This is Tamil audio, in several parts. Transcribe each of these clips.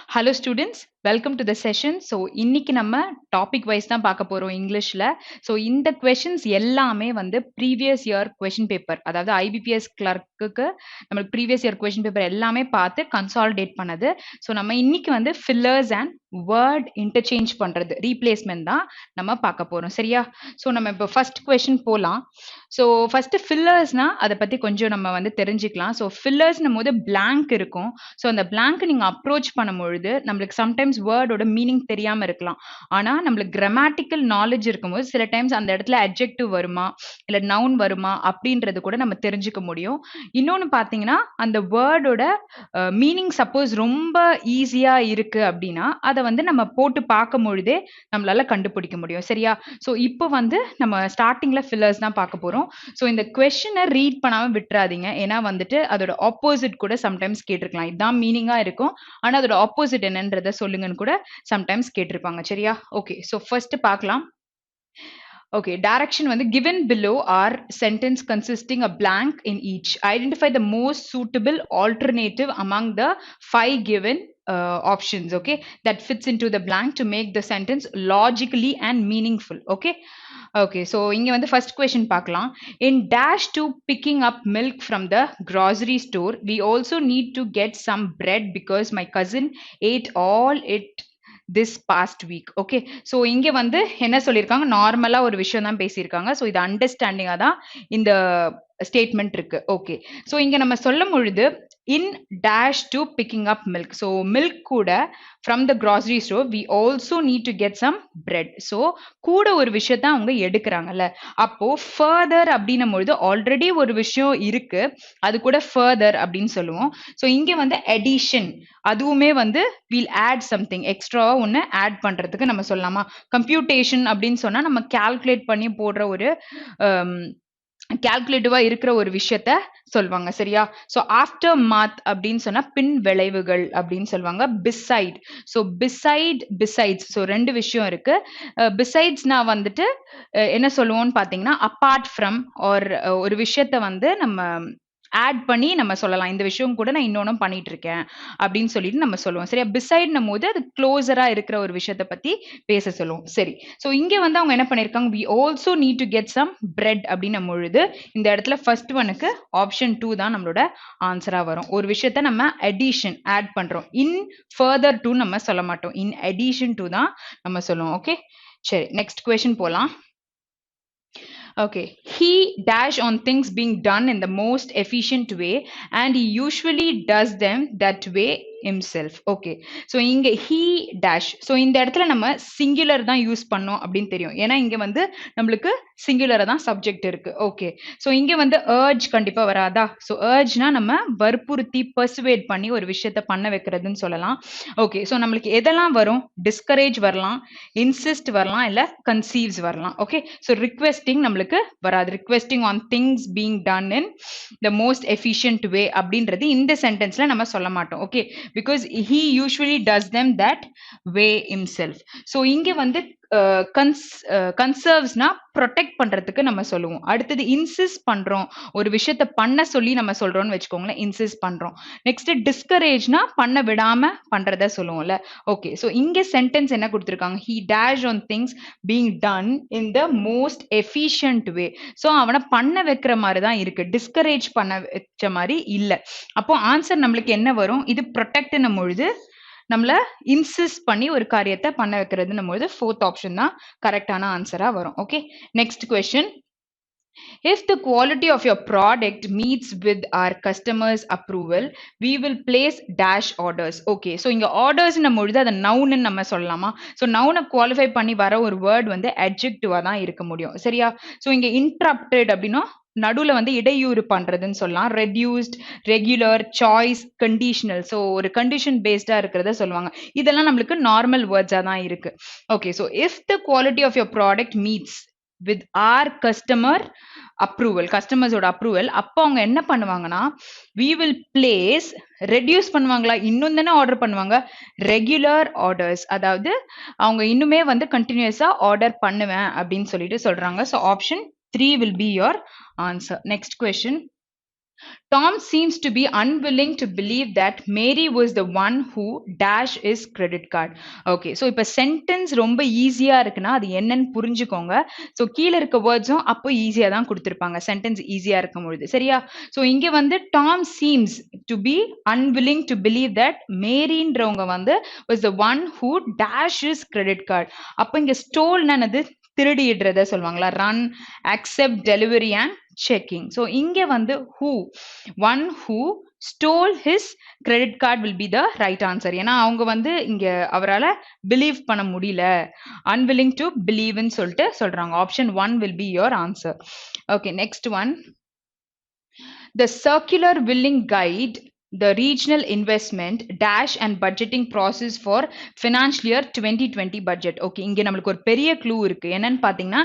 Hello students, welcome to the session. So இன்னைக்கு நம்ம topic wise தான் பார்க்க போறோம் இங்கிலீஷ்ல. So இந்த questions எல்லாமே வந்து previous year question paper, அதாவது IBPS clerkக்கு நம்மளுக்கு previous year question paper எல்லாமே பார்த்து consolidate பண்ணது. So நம்ம இன்னைக்கு வந்து fillers and word interchange பண்றது replacement தான் நம்ம பார்க்க போறோம். சரியா? So நம்ம இப்போ first question போலாம். So first fillersனா அதை பத்தி கொஞ்சம் நம்ம வந்து தெரிஞ்சுக்கலாம். So fillersனும் போது blank இருக்கும். ஸோ அந்த blank நீங்க அப்ரோச் பண்ணும்பொழுது நம்மளுக்கு சம்டைம்ஸ் வேர்டோட மீனிங் தெரியாம இருக்கலாம். ஆனா நம்மளுக்கு கிராமட்டிக்கல் நாலேஜ் இருக்கும்போது சில டைம்ஸ் அந்த இடத்துல அட்ஜெக்டிவ் வருமா இல்ல நவுன் வருமா அப்படின்றது கூட நம்ம தெரிஞ்சுக்க முடியும். இன்னொன்னு பாத்தீங்கன்னா அந்த வேர்டோட மீனிங் சப்போஸ் ரொம்ப ஈஸியா இருக்கு அப்படின்னா அதை வந்து நம்ம போட்டு பார்க்கும் பொழுதே நம்மளால கண்டுபிடிக்க முடியும். சரியா? ஸோ இப்போ வந்து நம்ம ஸ்டார்டிங்ல ஃபில்லர்ஸ் தான் பார்க்க போறோம். ஸோ இந்த கொஸ்டினை ரீட் பண்ணாம விட்டுறாதீங்க. ஏன்னா வந்துட்டு அதோட ஆப்போசிட் கூட சம்டைம்ஸ் கேட்டிருக்கலாம். இதுதான் மீனிங்கா இருக்கும். ஆனா அதோட ஆப்போசிட் என்னன்றத சொல்லுங்கன்னு கூட சம்டைம்ஸ் கேட்டிருப்பாங்க. சரியா? ஓகே. ஸோ ஃபர்ஸ்ட் பார்க்கலாம். Okay, direction வந்து given below are sentence consisting a blank in each. Identify the most suitable alternative among the 5 given options, okay, that fits into the blank to make the sentence logically and meaningful. Okay. Okay, so இங்க வந்து first question பார்க்கலாம். In dash to picking up milk from the grocery store, we also need to get some bread because my cousin ate all it this past week. Okay, so இங்க வந்து என்ன சொல்லியிருக்காங்க, நார்மலா ஒரு விஷயம் தான் பேசியிருக்காங்க. ஸோ இது அண்டர்ஸ்டாண்டிங்கா தான் இந்த ஸ்டேட்மெண்ட் இருக்கு. ஓகே, ஸோ இங்க நம்ம சொல்லும் பொழுது in dash to picking up milk. So milk கூட from the grocery store we also need to get some bread. So கூட ஒரு விஷயத்த அவங்க எடுக்கிறாங்கல்ல, அப்போ ஃபர்தர் அப்படின்னும் பொழுது ஆல்ரெடி ஒரு விஷயம் இருக்கு, அது கூட ஃபர்தர் அப்படின்னு சொல்லுவோம். ஸோ இங்க வந்து எடிஷன், அதுவுமே வந்து வில் ஆட் சம்திங் எக்ஸ்ட்ராவா ஒன்று ஆட் பண்றதுக்கு நம்ம சொல்லலாமா. கம்ப்யூட்டேஷன் அப்படின்னு சொன்னா நம்ம கால்குலேட் பண்ணி போடுற ஒரு கால்குலேட்டிவா இருக்கிற ஒரு விஷயத்த சொல்லுவாங்க. சரியா? ஸோ ஆஃப்டர் மாத் அப்படின்னு சொன்னா பின் விளைவுகள் அப்படின்னு சொல்லுவாங்க. பிசைட், ஸோ பிசைட்ஸ், ஸோ ரெண்டு விஷயம் இருக்கு. பிசைட்ஸ்னா வந்துட்டு என்ன சொல்லுவோம்னு பாத்தீங்கன்னா அப்பார்ட் ஃப்ரம் ஒரு விஷயத்த வந்து நம்ம ஆட் பண்ணி நம்ம சொல்லலாம். இந்த விஷயம் கூட நான் இன்னொன்னும் பண்ணிட்டு இருக்கேன் அப்படின்னு சொல்லிட்டு நம்ம சொல்லுவோம். சரியா? பிசைட்னும் போது அது க்ளோசரா இருக்கிற ஒரு விஷயத்த பத்தி பேச சொல்லுவோம். சரி, ஸோ இங்க வந்து அவங்க என்ன பண்ணிருக்காங்க, we also need to get some bread அப்படின்னும் பொழுது இந்த இடத்துல ஃபர்ஸ்ட் ஒனுக்கு ஆப்ஷன் 2 தான் நம்மளோட ஆன்சரா வரும். ஒரு விஷயத்த நம்ம அடிஷன் ஆட் பண்றோம், இன் ஃபர்தர் டு நம்ம சொல்ல மாட்டோம், இன் அடிஷன் டு தான் நம்ம சொல்லுவோம். ஓகே, சரி, நெக்ஸ்ட் கொஸ்டின் போலாம். Okay, he dash on things being done in the most efficient way and he usually does them that way himself. Okay, so இங்க he dash, so இந்த இடத்துல நம்ம சிங்குலர் தான் யூஸ் பண்ணோம் அப்படின்னு தெரியும். ஏன்னா இங்க வந்து நம்மளுக்கு சிங்குலரா தான் சப்ஜெக்ட் இருக்கு. ஓகே, so இங்க வந்து urge கண்டிப்பா வராதா. so urgeனா நம்ம வற்புறுத்தி பர்சுவேட் பண்ணி ஒரு விஷயத்த பண்ண வைக்கிறதுன்னு சொல்லலாம். ஓகே, so நம்மளுக்கு எதெல்லாம் வரும், டிஸ்கரேஜ் வரலாம், இன்சிஸ்ட் வரலாம், இல்ல கன்சீவ்ஸ் வரலாம். ஓகே, so requesting நம்மளுக்கு வராது. requesting on things being done in the most efficient way அப்படின்றது இந்த சென்டென்ஸ்ல நம்ம சொல்ல மாட்டோம். Okay, because he usually does them that way himself. so இங்க வந்து கன்சர்வ்ஸ்னா ப்ரொடெக்ட் பண்றதுக்கு நம்ம சொல்லுவோம். அடுத்தது இன்சிஸ்ட் பண்றோம், ஒரு விஷயத்த பண்ண சொல்லி நம்ம சொல்றோம்னு வச்சுக்கோங்களேன், இன்சிஸ்ட் பண்றோம். நெக்ஸ்ட் டிஸ்கரேஜ்னா பண்ண விடாம பண்றத சொல்லுவோம்ல. ஓகே, ஸோ இங்க சென்டென்ஸ் என்ன கொடுத்துருக்காங்க, he dash on things being done in the most efficient way. So அவனை பண்ண வைக்கிற மாதிரி தான் இருக்கு, டிஸ்கரேஜ் பண்ண வச்ச மாதிரி இல்ல. அப்போ ஆன்சர் நம்மளுக்கு என்ன வரும், இது ப்ரொடெக்ட்னும் பொழுது நம்மள இன்சிஸ்ட் பண்ணி ஒரு காரியத்தை பண்ண வைக்கிறதுன்னும் போது ஃபோர்த் ஆப்ஷன் தான் கரெக்டான ஆன்சரா வரும். Okay, next question. If the quality of your product meets with our customers' approval, we will place dash orders. Okay, so இங்க orders நம்ம பொழுது அதை நவுன்னு நம்ம சொல்லலாமா. ஸோ நவுனை குவாலிஃபை பண்ணி வர ஒரு வேர்ட் வந்து adjective-ஆ தான் இருக்க முடியும். சரியா? ஸோ இங்க interrupted அப்படின்னா நடுவுல வந்து இடையூறு பண்றதுன்னு சொல்லலாம். Reduced, regular, choice, conditional, so ஒரு கண்டிஷன் பேஸ்டா இருக்கிறத சொல்லுவாங்க. இதெல்லாம் நம்மளுக்கு நார்மல் வேர்ட்ஸா தான் இருக்கு. Okay, so if the quality of your product meets with our customer approval, கஸ்டமர்ஸோட அப்ரூவல், அப்போ அவங்க என்ன பண்ணுவாங்கன்னா we will place, ரெடியூஸ் பண்ணுவாங்களா, இன்னும் தானே ஆர்டர் பண்ணுவாங்க, ரெகுலர் ஆர்டர்ஸ், அதாவது அவங்க இன்னுமே வந்து கண்டினியூஸா ஆர்டர் பண்ணுவேன் அப்படின்னு சொல்லிட்டு சொல்றாங்க. So option 3 will be your answer. Next question. Tom seems to be unwilling to believe that Mary was the one who dash his credit card. Okay, so இப்ப sentence ரொம்ப ஈஸியா இருக்குன்னா அது என்னன்னு புரிஞ்சுக்கோங்க. ஸோ கீழே இருக்க வேர்ட்ஸும் அப்போ ஈஸியா தான் கொடுத்திருப்பாங்க சென்டென்ஸ் ஈஸியா இருக்கும் பொழுது சரியா. ஸோ இங்க வந்து Tom seems to be unwilling to believe that மேரின்றவங்க வந்து was the one who dash his credit card. அப்ப இங்க ஸ்டோல்னா என்னது, திருடிடுறத சொல்லுவாங்களா, run, accept, delivery and checking. So இங்க வந்து who, one who stole his credit card will be the right answer. ஏன்னா அவங்க வந்து இங்க அவரால believe பண்ண முடியல, unwilling to believe ன்னு சொல்லிட்டு சொல்றாங்க. Option 1 will be your answer. Okay, next one. The circular willing guide the regional investment dash and budgeting process for financial year 2020 budget. Okay, இங்க நம்மளுக்கு ஒரு பெரிய க்ளூ இருக்கு. என்னன்னு பாத்தீங்கன்னா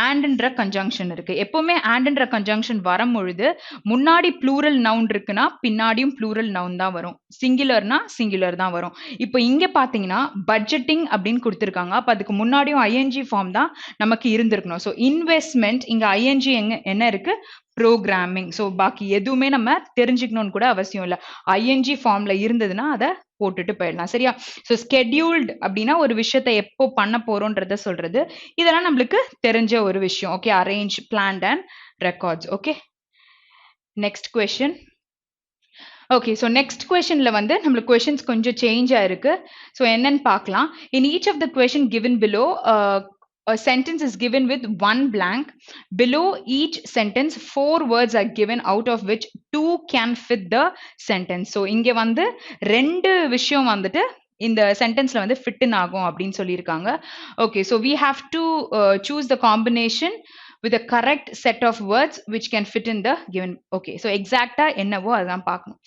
and கன்ஜங்ஷன் இருக்கு. எப்பவுமே and கன்ஜங்ஷன் வரும்பொழுது முன்னாடி ப்ளூரல் நவுன் இருக்குன்னா பின்னாடியும் ப்ளூரல் நவுன் தான் வரும், சிங்குலர்னா சிங்குலர் தான் வரும். இப்போ இங்க பாத்தீங்கன்னா பட்ஜெட்டிங் அப்படின்னு கொடுத்திருக்காங்க. அப்ப அதுக்கு முன்னாடியும் ஐஎன்ஜி ஃபார்ம் தான் நமக்கு இருந்திருக்கணும். ஸோ இன்வெஸ்ட்மெண்ட் இங்க ஐஎன்ஜி என்ன இருக்கு, ப்ரோக்ராமிங். ஸோ பாக்கி எதுவுமே நம்ம தெரிஞ்சுக்கணும்னு கூட அவசியம் இல்லை, ஐஎன்ஜி ஃபார்ம்ல இருந்ததுன்னா அதை போட்டுட்டு போயிடலாம் சரியா. ஸோ ஸ்கெடியூல்டு அப்படின்னா ஒரு விஷயத்தை எப்போ பண்ண போறோன்றத சொல்றது. இதெல்லாம் நம்மளுக்கு தெரிஞ்ச ஒரு விஷயம். Okay, arrange, plan and records. Okay, next question. Okay, so next கொஸ்டின்ல வந்து நம்மளுக்கு கொஸ்டின்ஸ் கொஞ்சம் சேஞ்ச் ஆயிருக்கு. ஸோ என்னன்னு பார்க்கலாம். In each of the question given below a sentence is given with one blank. Below each sentence, 4 words are given, out of which 2 can fit the sentence. So இங்க வந்து ரெண்டு விஷயம் வந்துட்டு இந்த சென்டென்ஸ்ல வந்து ஃபிட் இன் ஆகும் அப்படின்னு சொல்லியிருக்காங்க. Okay, so we have to choose the combination with a correct set of words which can fit in the given. Okay, so exact என்னவோ அதான் பார்க்கணும்.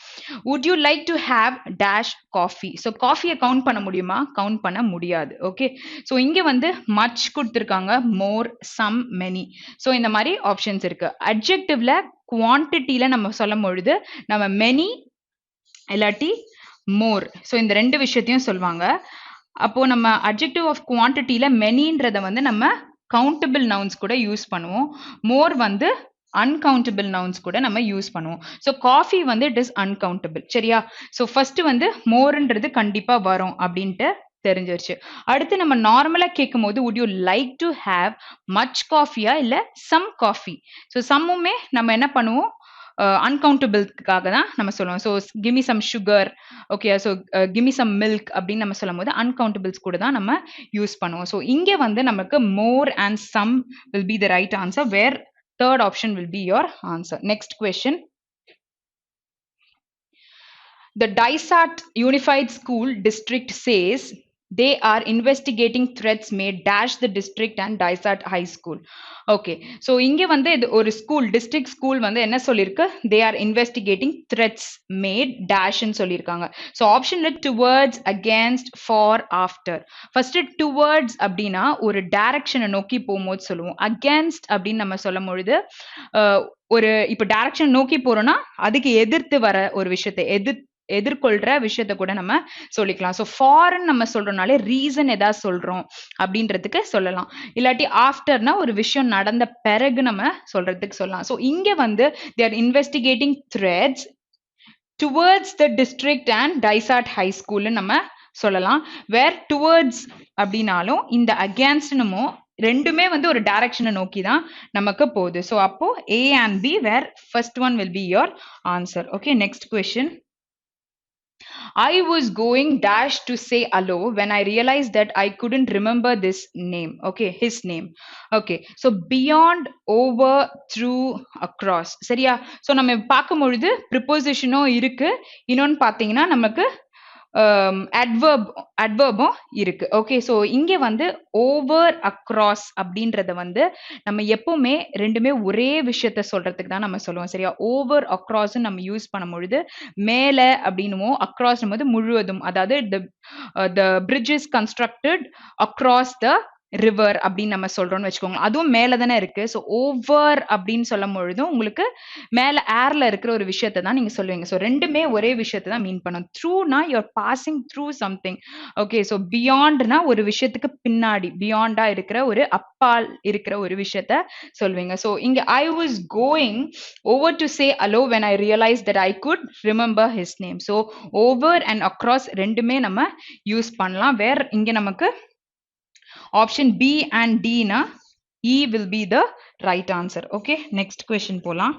Would you like to have dash coffee? So coffee count பண்ண முடியுமா, கவுண்ட் பண்ண முடியாது. ஓகே, ஸோ இங்க வந்து much கொடுத்திருக்காங்க, more, some, many. ஸோ இந்த மாதிரி ஆப்ஷன்ஸ் இருக்கு. அட்ஜெக்டிவ்ல குவான்டிட்டியில நம்ம சொல்லும் பொழுது நம்ம many இல்லாட்டி more, ஸோ இந்த ரெண்டு விஷயத்தையும் சொல்லுவாங்க. அப்போ நம்ம அட்ஜெக்டிவ் ஆஃப் குவான்டிட்டியில மெனின்றத வந்து நம்ம கவுண்டபிள் நவுன்ஸ் கூட யூஸ் பண்ணுவோம், மோர் வந்து அன்கவுண்டபிள் நவுன்ஸ் கூட நம்ம யூஸ் பண்ணுவோம். ஸோ காஃபி வந்து இட் இஸ் அன்கவுண்டபிள் சரியா. ஸோ ஃபர்ஸ்ட் வந்து மோர்ன்றது கண்டிப்பா வரும் அப்படின்ட்டு தெரிஞ்சிருச்சு. அடுத்து நம்ம நார்மலா கேட்கும் போது would you like to have much காஃபியா இல்ல some காஃபி. ஸோ சம்முமே நம்ம என்ன பண்ணுவோம், அன்கவுண்டபிள்காக தான் நம்ம சொல்லுவோம். So give me some sugar, okay, so give me some milk அப்படின்னு நம்ம சொல்லும் போது அன்கவுண்டபிள்ஸ் கூட தான் நம்ம யூஸ் பண்ணுவோம். ஸோ இங்கே வந்து நமக்கு more and some will be the right answer, where third option will be your answer. Next question. The Dysart Unified School District says they are investigating threats made dash the district and Dysart High School. Okay, so இங்க வந்து இது ஒரு ஸ்கூல், டிஸ்ட்ரிக்ட் ஸ்கூல் வந்து என்ன சொல்லிருக்கு, they are investigating threats made dash ன்னு சொல்லியிருக்காங்க. ஸோ ஆப்ஷன்ல towards, against, for, after. First towards அப்படின்னா ஒரு டைரக்ஷனை நோக்கி போகும்போது சொல்லுவோம். அகேன்ஸ்ட் அப்படின்னு நம்ம சொல்லும் பொழுது ஒரு இப்போ டைரக்ஷன் நோக்கி போறோம்னா அதுக்கு எதிர்த்து வர ஒரு விஷயத்தை எதிர்கொள்ற விஷயத்த கூட நம்ம சொல்லிக்கலாம். ஸோ ஃபாரின் நம்ம சொல்றோம்னாலே ரீசன் ஏதாவது சொல்றோம் அப்படின்றதுக்கு சொல்லலாம். இல்லாட்டி ஆஃப்டர்னா ஒரு விஷயம் நடந்த பிறகு நம்ம சொல்றதுக்கு சொல்லலாம். ஸோ இங்க வந்து they are investigating threats towards the district and Dysart High School நம்ம சொல்லலாம். வேர் டுவர்ட்ஸ் அப்படின்னாலும் இந்த அகேன்ஸ்ட்னுமோ ரெண்டுமே வந்து ஒரு டைரக்ஷனை நோக்கி தான் நமக்கு போகுது. ஸோ அப்போ A and B, where first one will be your answer. Okay, next question. I was going dash to say hello when I realized that I couldn't remember this name. Okay, his name. Okay, so beyond, over, through, across. சரியா. ஸோ நம்ம பார்க்கும் பொழுது ப்ரிப்போசிஷனும் இருக்கு, இன்னொன்னு பார்த்தீங்கன்னா நமக்கு அட்வர்பும் இருக்கு. ஓகே, ஸோ இங்க வந்து ஓவர், அக்ராஸ் அப்படின்றத வந்து நம்ம எப்பவுமே ரெண்டுமே ஒரே விஷயத்த சொல்றதுக்கு தான் நம்ம சொல்லுவோம் சரியா. ஓவர், அக்ராஸ் நம்ம யூஸ் பண்ணும் பொழுது மேல அப்படின்னுவோம், அக்ராஸ் போது முழுவதும், அதாவது the bridge is constructed across the river அப்படின்னு நம்ம சொல்றோம்னு வச்சுக்கோங்க. அதுவும் மேல தானே இருக்கு. ஸோ ஓவர் அப்படின்னு சொல்லும் பொழுதும் உங்களுக்கு மேல ஏர்ல இருக்கிற ஒரு விஷயத்த தான் நீங்க சொல்லுவீங்க. ஸோ ரெண்டுமே ஒரே விஷயத்த தான் மீன் பண்ணும். த்ரூனா you are passing through something. Okay. So பியாண்ட்னா ஒரு விஷயத்துக்கு பின்னாடி பியாண்டா இருக்கிற ஒரு அப்பால் இருக்கிற ஒரு விஷயத்த சொல்லுவீங்க. ஸோ இங்க I was going over to say hello when I realise that I could remember his name. So over and across ரெண்டுமே நம்ம யூஸ் பண்ணலாம். வேற இங்க நமக்கு option B and D na E will be the right answer. Okay, next question போலாம்.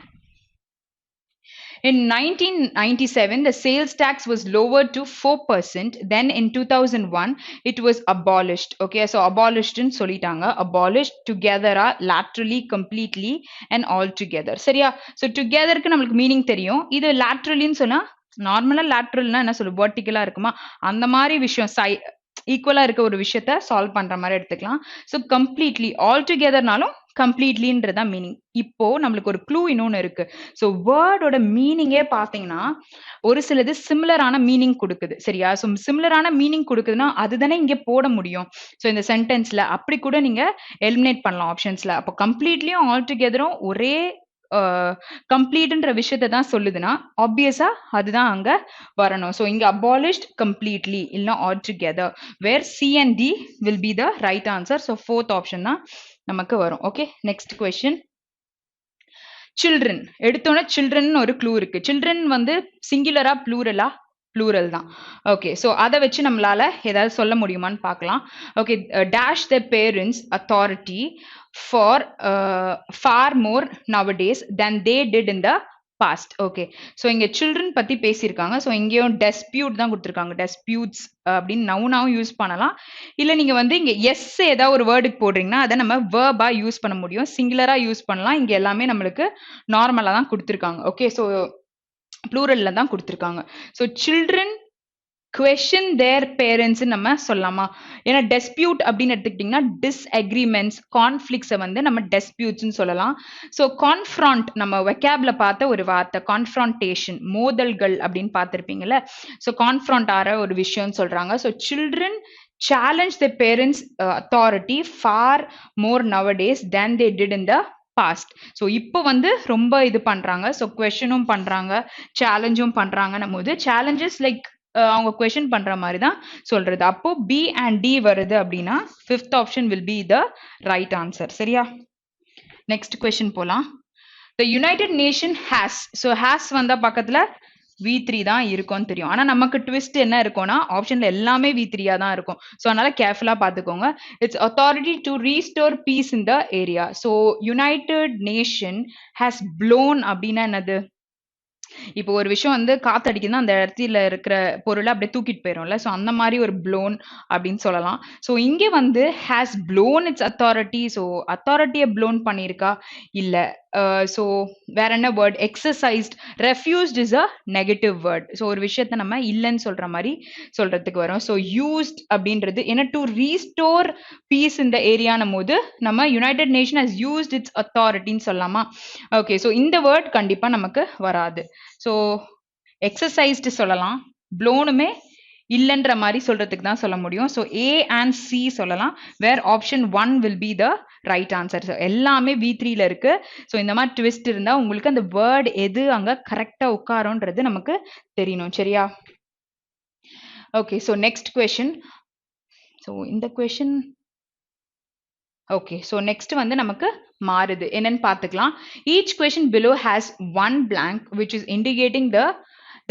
In 1997, the sales tax was lowered to 4%. Then in 2001, it was abolished. Okay, so abolished ன்னு சொல்லிட்டாங்க. Abolished together, laterally, completely and all together. சரியா? So togetherக்கு நம்மளுக்கு மீனிங் தெரியும். இது laterallyன்னு சொன்னா நார்மலா லேட்ரல்னா என்ன சொல்லு வெர்டிகலா இருக்குமா அந்த மாதிரி விஷயம் ஈக்குவலா இருக்க ஒரு விஷயத்த சால்வ் பண்ற மாதிரி எடுத்துக்கலாம். ஸோ கம்ப்ளீட்லி ஆல் டுகெதர்னாலும் கம்ப்ளீட்லின்றதா மீனிங். இப்போ நம்மளுக்கு ஒரு க்ளூ இன்னொன்னு இருக்கு. ஸோ வேர்டோட மீனிங்கே பார்த்தீங்கன்னா ஒரு சிலது சிமிலரான மீனிங் கொடுக்குது. சரியா? ஸோ சிமிலரான மீனிங் கொடுக்குதுன்னா அதுதானே இங்கே போட முடியும். ஸோ இந்த சென்டென்ஸ்ல அப்படி கூட நீங்க எலிமினேட் பண்ணலாம் ஆப்ஷன்ஸ்ல. அப்போ கம்ப்ளீட்லியும் ஆல் டுகெதரும் ஒரே கம்ப்ளீட்ன்ற விஷயத்தை தான் சொல்லுதுன்னா ஆப்வியஸா அதுதான் அங்க வரணும். ஸோ இங்க அபாலிஷ்ட் கம்ப்ளீட்லி இல்லைன்னா all together where C and D will be the right answer. So fourth option தான் நமக்கு வரும். Okay, next question. சில்ட்ரன் எடுத்தோன்னே சில்ட்ரன் ஒரு க்ளூ இருக்கு. சில்ட்ரன் வந்து சிங்குலரா ப்ளூரலா? ப்ளூரல் தான். ஓகே, ஸோ அதை வச்சு நம்மளால ஏதாவது சொல்ல முடியுமான்னு பார்க்கலாம். Okay, dash the parents authority for for more nowadays than they did in the past. Okay, so இங்கே சில்ட்ரன் பற்றி பேசியிருக்காங்க. ஸோ இங்கேயும் டெஸ்பியூட் தான் கொடுத்துருக்காங்க. டெஸ்பியூட்ஸ் அப்படின்னு நவுனாவும் யூஸ் பண்ணலாம். இல்லை நீங்கள் வந்து இங்கே எஸ் ஏதாவது ஒரு வேர்டுக்கு போடுறீங்கன்னா அதை நம்ம வேர்பாக யூஸ் பண்ண முடியும். சிங்குலராக யூஸ் பண்ணலாம். இங்கே எல்லாமே நம்மளுக்கு நார்மலாக தான் கொடுத்துருக்காங்க. ஓகே, ஸோ ப்ளூரல்ல தான் கொடுத்துருக்காங்க. So children question their parents நம்ம சொல்லலாமா? ஏன்னா டெஸ்பியூட் அப்படின்னு எடுத்துக்கிட்டிங்கன்னா டிஸ்அக்ரிமெண்ட்ஸ் கான்ஃப்ளிக்ஸை வந்து நம்ம டெஸ்பியூட்ஸ்ன்னு சொல்லலாம். ஸோ கான்ஃப்ராண்ட் நம்ம வெக்காப்ல பார்த்த ஒரு வார்த்தை கான்ஃப்ரான்டேஷன் மோதல்கள் அப்படின்னு பார்த்துருப்பீங்கல்ல. ஸோ கான்ஃப்ராண்ட் ஆகிற ஒரு விஷயம்னு சொல்றாங்க. So children challenge their parents authority far more nowadays than they did in the past. So இப்போ வந்து ரொம்ப இது பண்றாங்க. ஸோ கொஸ்டினும் பண்றாங்க சேலஞ்சும் பண்றாங்கன்னும் போது சேலஞ்சஸ் லைக் அவங்க கொஸ்டின் பண்ற மாதிரி தான் சொல்றது. அப்போ பி அண்ட் டி வருது அப்படின்னா fifth option will be the right answer. சரியா? நெக்ஸ்ட் கொஸ்டின் போலாம். த United Nation has. So has வந்தா பக்கத்துல V3 தான் இருக்கும்னு தெரியும். ஆனா நமக்கு ட்விஸ்ட் என்ன இருக்கும்னா ஆப்ஷன்ல எல்லாமே V3 தான் இருக்கும். ஸோ அதனால கேர்ஃபுல்லா பார்த்துக்கோங்க. It's authority to restore peace in the area. So United Nation has blown அப்படின்னா என்னது? இப்போ ஒரு விஷயம் வந்து காத்தடிக்குதுன்னா அந்த இடத்துல இருக்கிற பொருளை அப்படியே தூக்கிட்டு போயிடும்ல. ஸோ அந்த மாதிரி ஒரு ப்ளோன் அப்படின்னு சொல்லலாம். ஸோ இங்கே வந்து has blown its authority. So அத்தாரிட்டியை ப்ளோன் பண்ணியிருக்கா? இல்லை. ஸோ வேற என்ன word? Exercised. Refused is a negative word. So ஒரு விஷயத்த நம்ம இல்லைன்னு சொல்ற மாதிரி சொல்றதுக்கு வரும். ஸோ யூஸ்ட் அப்படின்றது ஏன்னா டு ரீஸ்டோர் பீஸ் இந்த ஏரியானும் போது நம்ம United Nation has used its அத்தாரிட்டின்னு சொல்லலாமா? ஓகே, ஸோ இந்த வேர்ட் கண்டிப்பா நமக்கு வராது. ஸோ எக்ஸசைஸ்டு சொல்லலாம். ப்ளோனுமே இல்லைன்ற மாதிரி சொல்றதுக்கு தான் சொல்ல முடியும். ஸோ ஏ அண்ட் சி சொல்லலாம். Where option 1 will be the right answer. So எல்லாமே V3ல இருக்கு. ஸோ இந்த மாதிரி ட்விஸ்ட் இருந்தா உங்களுக்கு அந்த வேர்ட் எது அங்க கரெக்டா உட்காரும்ன்றது நமக்கு தெரியணும். சரியா? Okay, so next question. So இந்த கொஸ்டின் ஓகே, ஸோ நெக்ஸ்ட் வந்து நமக்கு மாறுது என்னன்னு பார்த்துக்கலாம். Each question below has one blank which is indicating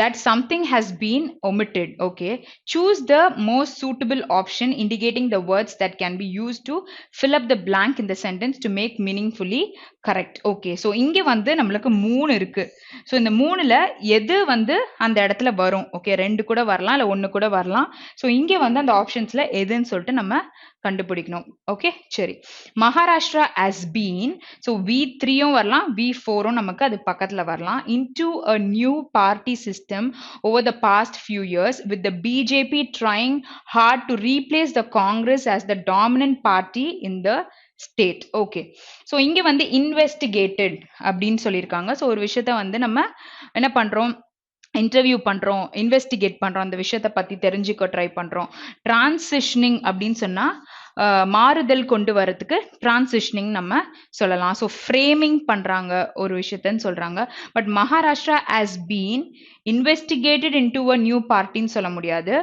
that something has been omitted. Okay, choose the most suitable option indicating the words that can be used to fill up the blank in the sentence to make meaningfully correct. Okay, so இங்க வந்து நம்மளுக்கு 3 இருக்கு. ஸோ இந்த 3ல எது வந்து அந்த இடத்துல வரும்? ஓகே, 2 கூட வரலாம் இல்லை 1 கூட வரலாம். ஸோ இங்க வந்து அந்த ஆப்ஷன்ஸ்ல எதுன்னு சொல்லிட்டு நம்ம கண்டுபிடிக்கணும். ஓகே, சரி. Maharashtra has been. ஸோ V3யும் வரலாம் V4ம் நமக்கு அது பக்கத்துல வரலாம். into a new party system over the past few years with the BJP trying hard to replace the Congress as the dominant party in the state. Okay, so இங்க வந்து இன்வெஸ்டிகேட்டட் அப்படின்னு சொல்லியிருக்காங்க. ஸோ ஒரு விஷயத்த வந்து நம்ம என்ன பண்றோம்? இன்டர்வியூ பண்றோம், இன்வெஸ்டிகேட் பண்றோம், அந்த விஷயத்த பத்தி தெரிஞ்சுக்க ட்ரை பண்றோம். டிரான்சிஷனிங் அப்படின்னு சொன்னா மாறுதல் கொண்டு வரதுக்கு டிரான்சிஷனிங் நம்ம சொல்லலாம். ஸோ ஃப்ரேமிங் பண்றாங்க ஒரு விஷயத்தன்னு சொல்றாங்க. But Maharashtra has been investigated into a new பார்ட்டின்னு சொல்ல முடியாது.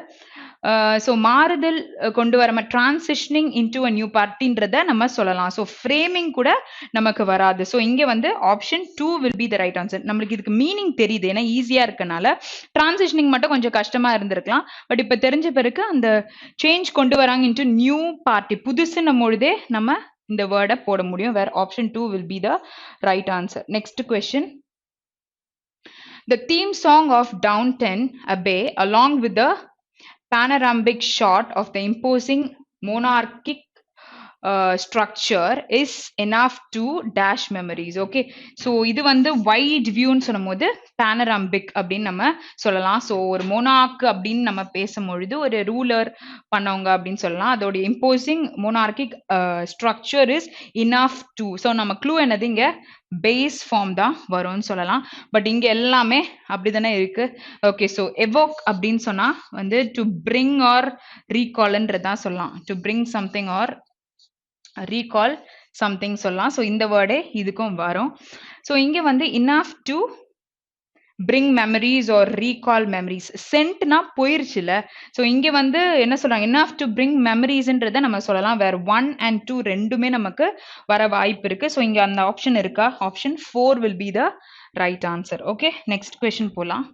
ஸோ மாறுதல் கொண்டு வர டிரான்சிஷனிங் இன்டு அ நியூ பார்ட்டின்றத நம்ம சொல்லலாம். ஸோ ஃப்ரேமிங் கூட நமக்கு வராது. ஸோ இங்க வந்து option 2 will be the right answer. நம்மளுக்கு இதுக்கு மீனிங் தெரியுது, ஏன்னா ஈஸியா இருக்கனால. டிரான்சிஷனிங் மட்டும் கொஞ்சம் கஷ்டமா இருந்திருக்கலாம். பட் இப்ப தெரிஞ்ச பிறகு அந்த சேஞ்ச் கொண்டு வராங்க இன்டு நியூ பார்ட்டி, புதுசுன்னும் பொழுதே நம்ம இந்த வேர்டை போட முடியும். Where option 2 will be the right answer. Next question. The theme song of Downton Abbey, along with the panoramic shot of the imposing monarchic structure, is enough to dash memories. Okay, so இது வந்து wide view ன்னு சொல்லும்போது panoramic அப்படின்னு நம்ம சொல்லலாம். ஸோ ஒரு மோனார்க் அப்படின்னு நம்ம பேசும்பொழுது ஒரு ரூலர் பண்ணவங்க அப்படின்னு சொல்லலாம். அதோட imposing monarchic structure is enough to. So நம்ம க்ளூ என்னது, இங்க பேஸ் ஃபார்ம் தான் வரும்னு சொல்லலாம். பட் இங்க எல்லாமே அப்படிதானே இருக்கு. ஓகே, ஸோ எவோக் அப்படின்னு சொன்னா வந்து டு பிரிங் ஆர் ரீகால்ன்றதான் சொல்லலாம். To bring something or recall something சொல்லலாம். ஸோ இந்த வேர்டே இதுக்கும் வரும். ஸோ இங்க வந்து enough to bring memories or recall memories. சென்ட்னா போயிருச்சுல. ஸோ இங்க வந்து என்ன சொல்றாங்க, இனஃப் டு பிரிங் மெமரிஸ்ன்றதை நம்ம சொல்லலாம். வேற 1 and 2 ரெண்டுமே நமக்கு வர வாய்ப்பு இருக்கு. ஸோ இங்க அந்த ஆப்ஷன் இருக்கா, option 4 will be the right answer. Okay, next question போலாம்.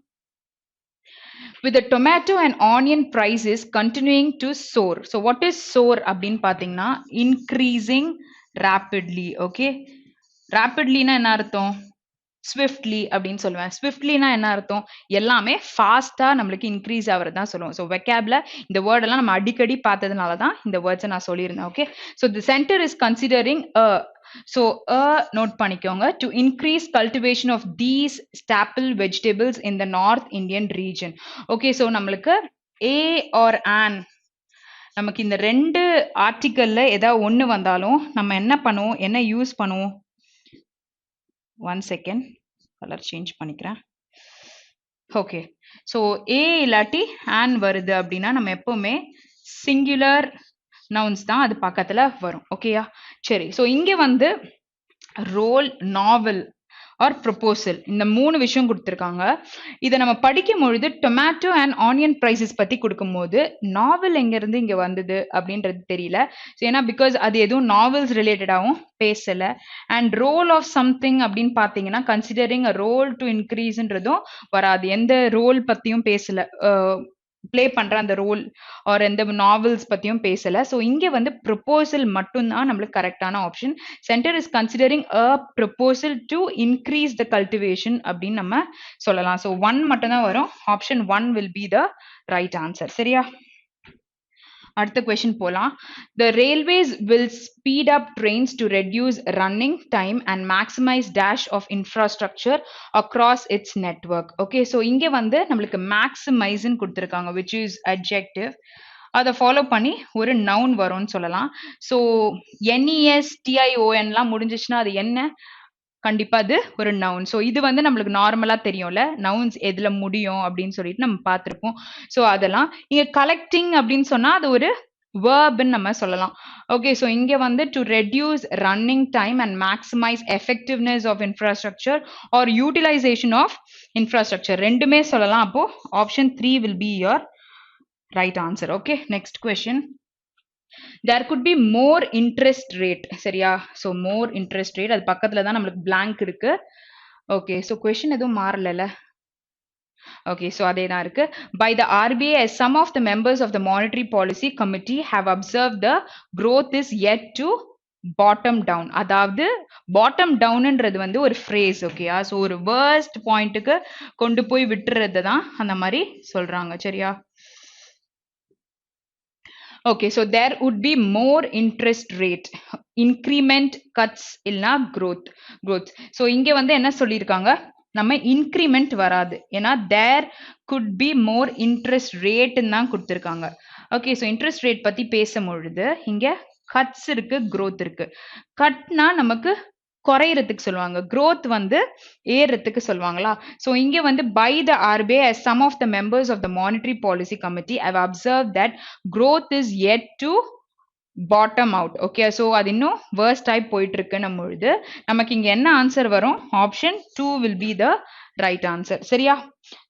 With the tomato and onion prices continuing to soar. So what is soar அப்படின்னு பார்த்தீங்கன்னா increasing rapidly. Okay, rapidlyனா என்ன அர்த்தம், ஸ்விஃப்ட்லி அப்படின்னு சொல்லுவேன். ஸ்விஃப்ட்லினா என்ன அர்த்தம், எல்லாமே ஃபாஸ்டா நம்மளுக்கு இன்க்ரீஸ் ஆகிறதான் சொல்லுவோம். ஸோ வெக்காப்ல இந்த வேர்டெல்லாம் நம்ம அடிக்கடி பார்த்ததுனால தான் இந்த வேர்ட்ஸை நான் சொல்லியிருந்தேன். Okay, so the centre is considering so note பண்ணிக்கோங்க, to increase cultivation of these staple vegetables in the north Indian region. Okay, so நம்மளுக்கு ஏ ஆர் ஆன், நமக்கு இந்த ரெண்டு ஆர்டிக்கல்ல ஏதாவது ஒன்று வந்தாலும் நம்ம என்ன பண்ணுவோம், என்ன யூஸ் பண்ணுவோம், 1 செகண்ட் கலர் சேஞ்ச் பண்ணிக்கிறேன். ஓகே, ஸோ ஏ இல்லாட்டி ஆன் வருது அப்படின்னா நம்ம எப்பவுமே சிங்குலர் நவுன்ஸ் தான் அது பக்கத்துல வரும். ஓகேயா, சரி. ஸோ இங்க வந்து ரோல், நாவல் ஆர் ப்ரொபோசல், இந்த 3 விஷயம் கொடுத்துருக்காங்க. இதை நம்ம படிக்கும் பொழுது டொமேட்டோ அண்ட் ஆனியன் ப்ரைஸஸ் பத்தி கொடுக்கும்போது நாவல் எங்கேருந்து இங்கே வந்தது அப்படின்றது தெரியல. ஏன்னா பிகாஸ் அது எதுவும் நாவல்ஸ் ரிலேட்டடாகவும் பேசலை. அண்ட் ரோல் ஆஃப் சம்திங் அப்படின்னு பார்த்தீங்கன்னா கன்சிடரிங் அ ரோல் டு இன்க்ரீஸ்ன்றதும் வராது. எந்த ரோல் பற்றியும் பேசலை, பிளே பண்ற அந்த ரோல் ஆர் எந்த நாவல்ஸ் பத்தியும் பேசல. ஸோ இங்க வந்து ப்ரொபோசல் மட்டும்தான் நம்மளுக்கு கரெக்டான option. Centre is considering a proposal to increase the cultivation அப்படின்னு நம்ம சொல்லலாம். ஸோ 1 மட்டும்தான் வரும். Option 1 will be the right answer. சரியா, அடுத்த கொஸ்டின் போலாம். The railways will speed up trains to reduce running time and maximize dash of infrastructure across its network. Okay, so இங்க வந்து நம்மளுக்கு maximize ன்னு கொடுத்திருக்காங்க, which is adjective. அதை ஃபாலோ பண்ணி ஒரு நவுன் வரும்னு சொல்லலாம். ஸோ NESTIONலாம் முடிஞ்சிச்சுன்னா அது என்ன, கண்டிப்பா அது ஒரு நவுன். ஸோ இது வந்து நம்மளுக்கு நார்மலா தெரியும்ல, நவுன்ஸ் எதுல முடியும் அப்படின்னு சொல்லிட்டு நம்ம பார்த்திருப்போம். ஸோ அதெல்லாம் இங்க கலெக்டிங் அப்படின்னு சொன்னா அது ஒரு வேர்ப்னு நம்ம சொல்லலாம். ஓகே, ஸோ இங்க வந்து to reduce running time and maximise effectiveness of infrastructure or utilisation of infrastructure ரெண்டுமே சொல்லலாம். அப்போ option 3 will be your right answer. Okay, next question. there could be more interest rate. சரியா, so more interest rate, அது பக்கத்துல தான் நம்மளுக்கு blank இருக்கு. ஓகே, so question எதுவும் மாறல. ஓகே, so அதே தான் இருக்கு. By the RBI, as some of the members of the monetary policy committee have observed, the growth is yet to bottom down. அதாவது bottom downன்றது வந்து ஒரு phrase. ஓகேயா, so ஒரு worst pointக்கு கொண்டு போய் விட்டுறது தான் அந்த மாதிரி சொல்றாங்க. சரியா, okay, so there would be more interest rate, increment, cuts இல்லனா growth. So இங்க வந்து என்ன சொல்லியிருக்காங்க, நம்ம இன்க்ரிமெண்ட் வராது, ஏன்னா there could be more interest rate தான் கொடுத்திருக்காங்க. ஓகே, ஸோ இன்ட்ரெஸ்ட் ரேட் பத்தி பேசும் பொழுது இங்க கட்ஸ் இருக்கு, growth இருக்கு. கட்னா நமக்கு குறையறதுக்கு சொல்லுவாங்க. growth வந்து ஏறதுக்கு சொல்லுவாங்களா? So இங்க வந்து by the RBI as some of the members of the monetary policy committee have observed that growth is yet to bottom out. Okay, so அது இன்னும் worst ஆகி போயிட்டு இருக்குன்னும் பொழுது நமக்கு இங்க என்ன ஆன்சர் வரும்? Option 2 will be the right answer. சரியா?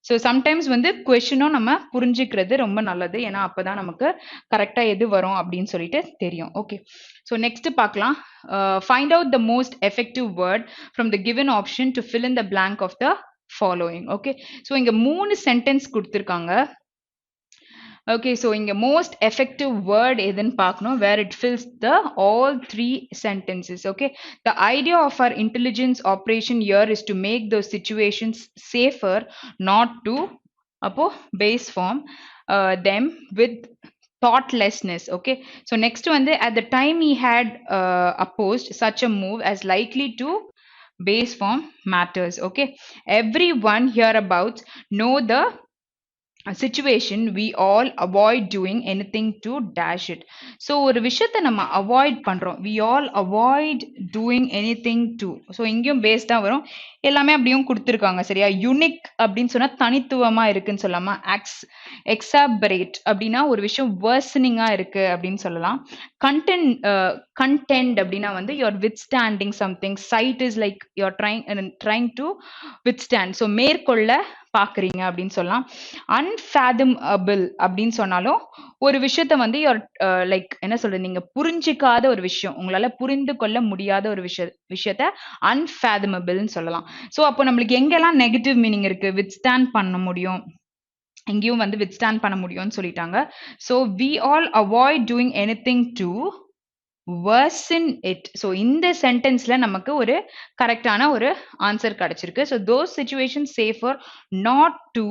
ஸோ சம்டைம்ஸ் வந்து கொஷினும் நம்ம புரிஞ்சுக்கிறது ரொம்ப நல்லது. ஏன்னா அப்பதான் நமக்கு கரெக்டாக எது வரும் அப்படின்னு சொல்லிட்டு தெரியும். ஓகே, ஸோ நெக்ஸ்ட் பார்க்கலாம். Find out the most effective word from the given option to fill in the blank of the following. Okay, so இங்கே 3 சென்டென்ஸ் கொடுத்துருக்காங்க. Okay, so இங்க most effective word எதுன்னு பார்க்கணும், where it fills the all 3 sentences. Okay, the idea of our intelligence operation here is to make those situations safer, not to அப்போ base form them with thoughtlessness. Okay, so next வந்து at the time he had opposed such a move as likely to base form matters. Okay, everyone hereabouts know the situation, we all avoid doing anything to dash it. So ஒரு விஷயத்தை நம்ம avoid பண்றோம், we all avoid doing anything to. so இங்கேயும் பேஸ் தான் வரும், எல்லாமே அப்படியும் கொடுத்துருக்காங்க. சரியா? யூனிக் அப்படின்னு சொன்னா தனித்துவமா இருக்குன்னு சொல்லாமா, எக்ஸாபரேட் அப்படின்னா ஒரு விஷயம் வர்சனிங்கா இருக்கு அப்படின்னு சொல்லலாம். கண்டென்ட் அப்படின்னா வந்து you're withstanding something, side is like you're trying to withstand, so மேற்கொள்ள பாக்குறீங்க அப்படின்னு சொல்லலாம். அன்ஃபேதமபிள் அப்படின்னு சொன்னாலும் ஒரு விஷயத்த வந்து லைக் என்ன சொல்றது, நீங்க புரிஞ்சிக்காத ஒரு விஷயம், உங்களால புரிந்து கொள்ள முடியாத ஒரு விஷயத்த அன்ஃபேதமபிள்னு சொல்லலாம். ஸோ அப்போ நம்மளுக்கு எங்கெல்லாம் நெகட்டிவ் மீனிங் இருக்கு, வித்ஸ்டாண்ட் பண்ண முடியும், இங்கேயும் வந்து வித்ஸ்டாண்ட் பண்ண முடியும்னு சொல்லிட்டாங்க. So we all avoid doing anything to worsen it. So இந்த சென்டென்ஸ்ல நமக்கு ஒரு கரெக்டான ஒரு ஆன்சர் கிடைச்சிருக்கு. So those situations safer not to,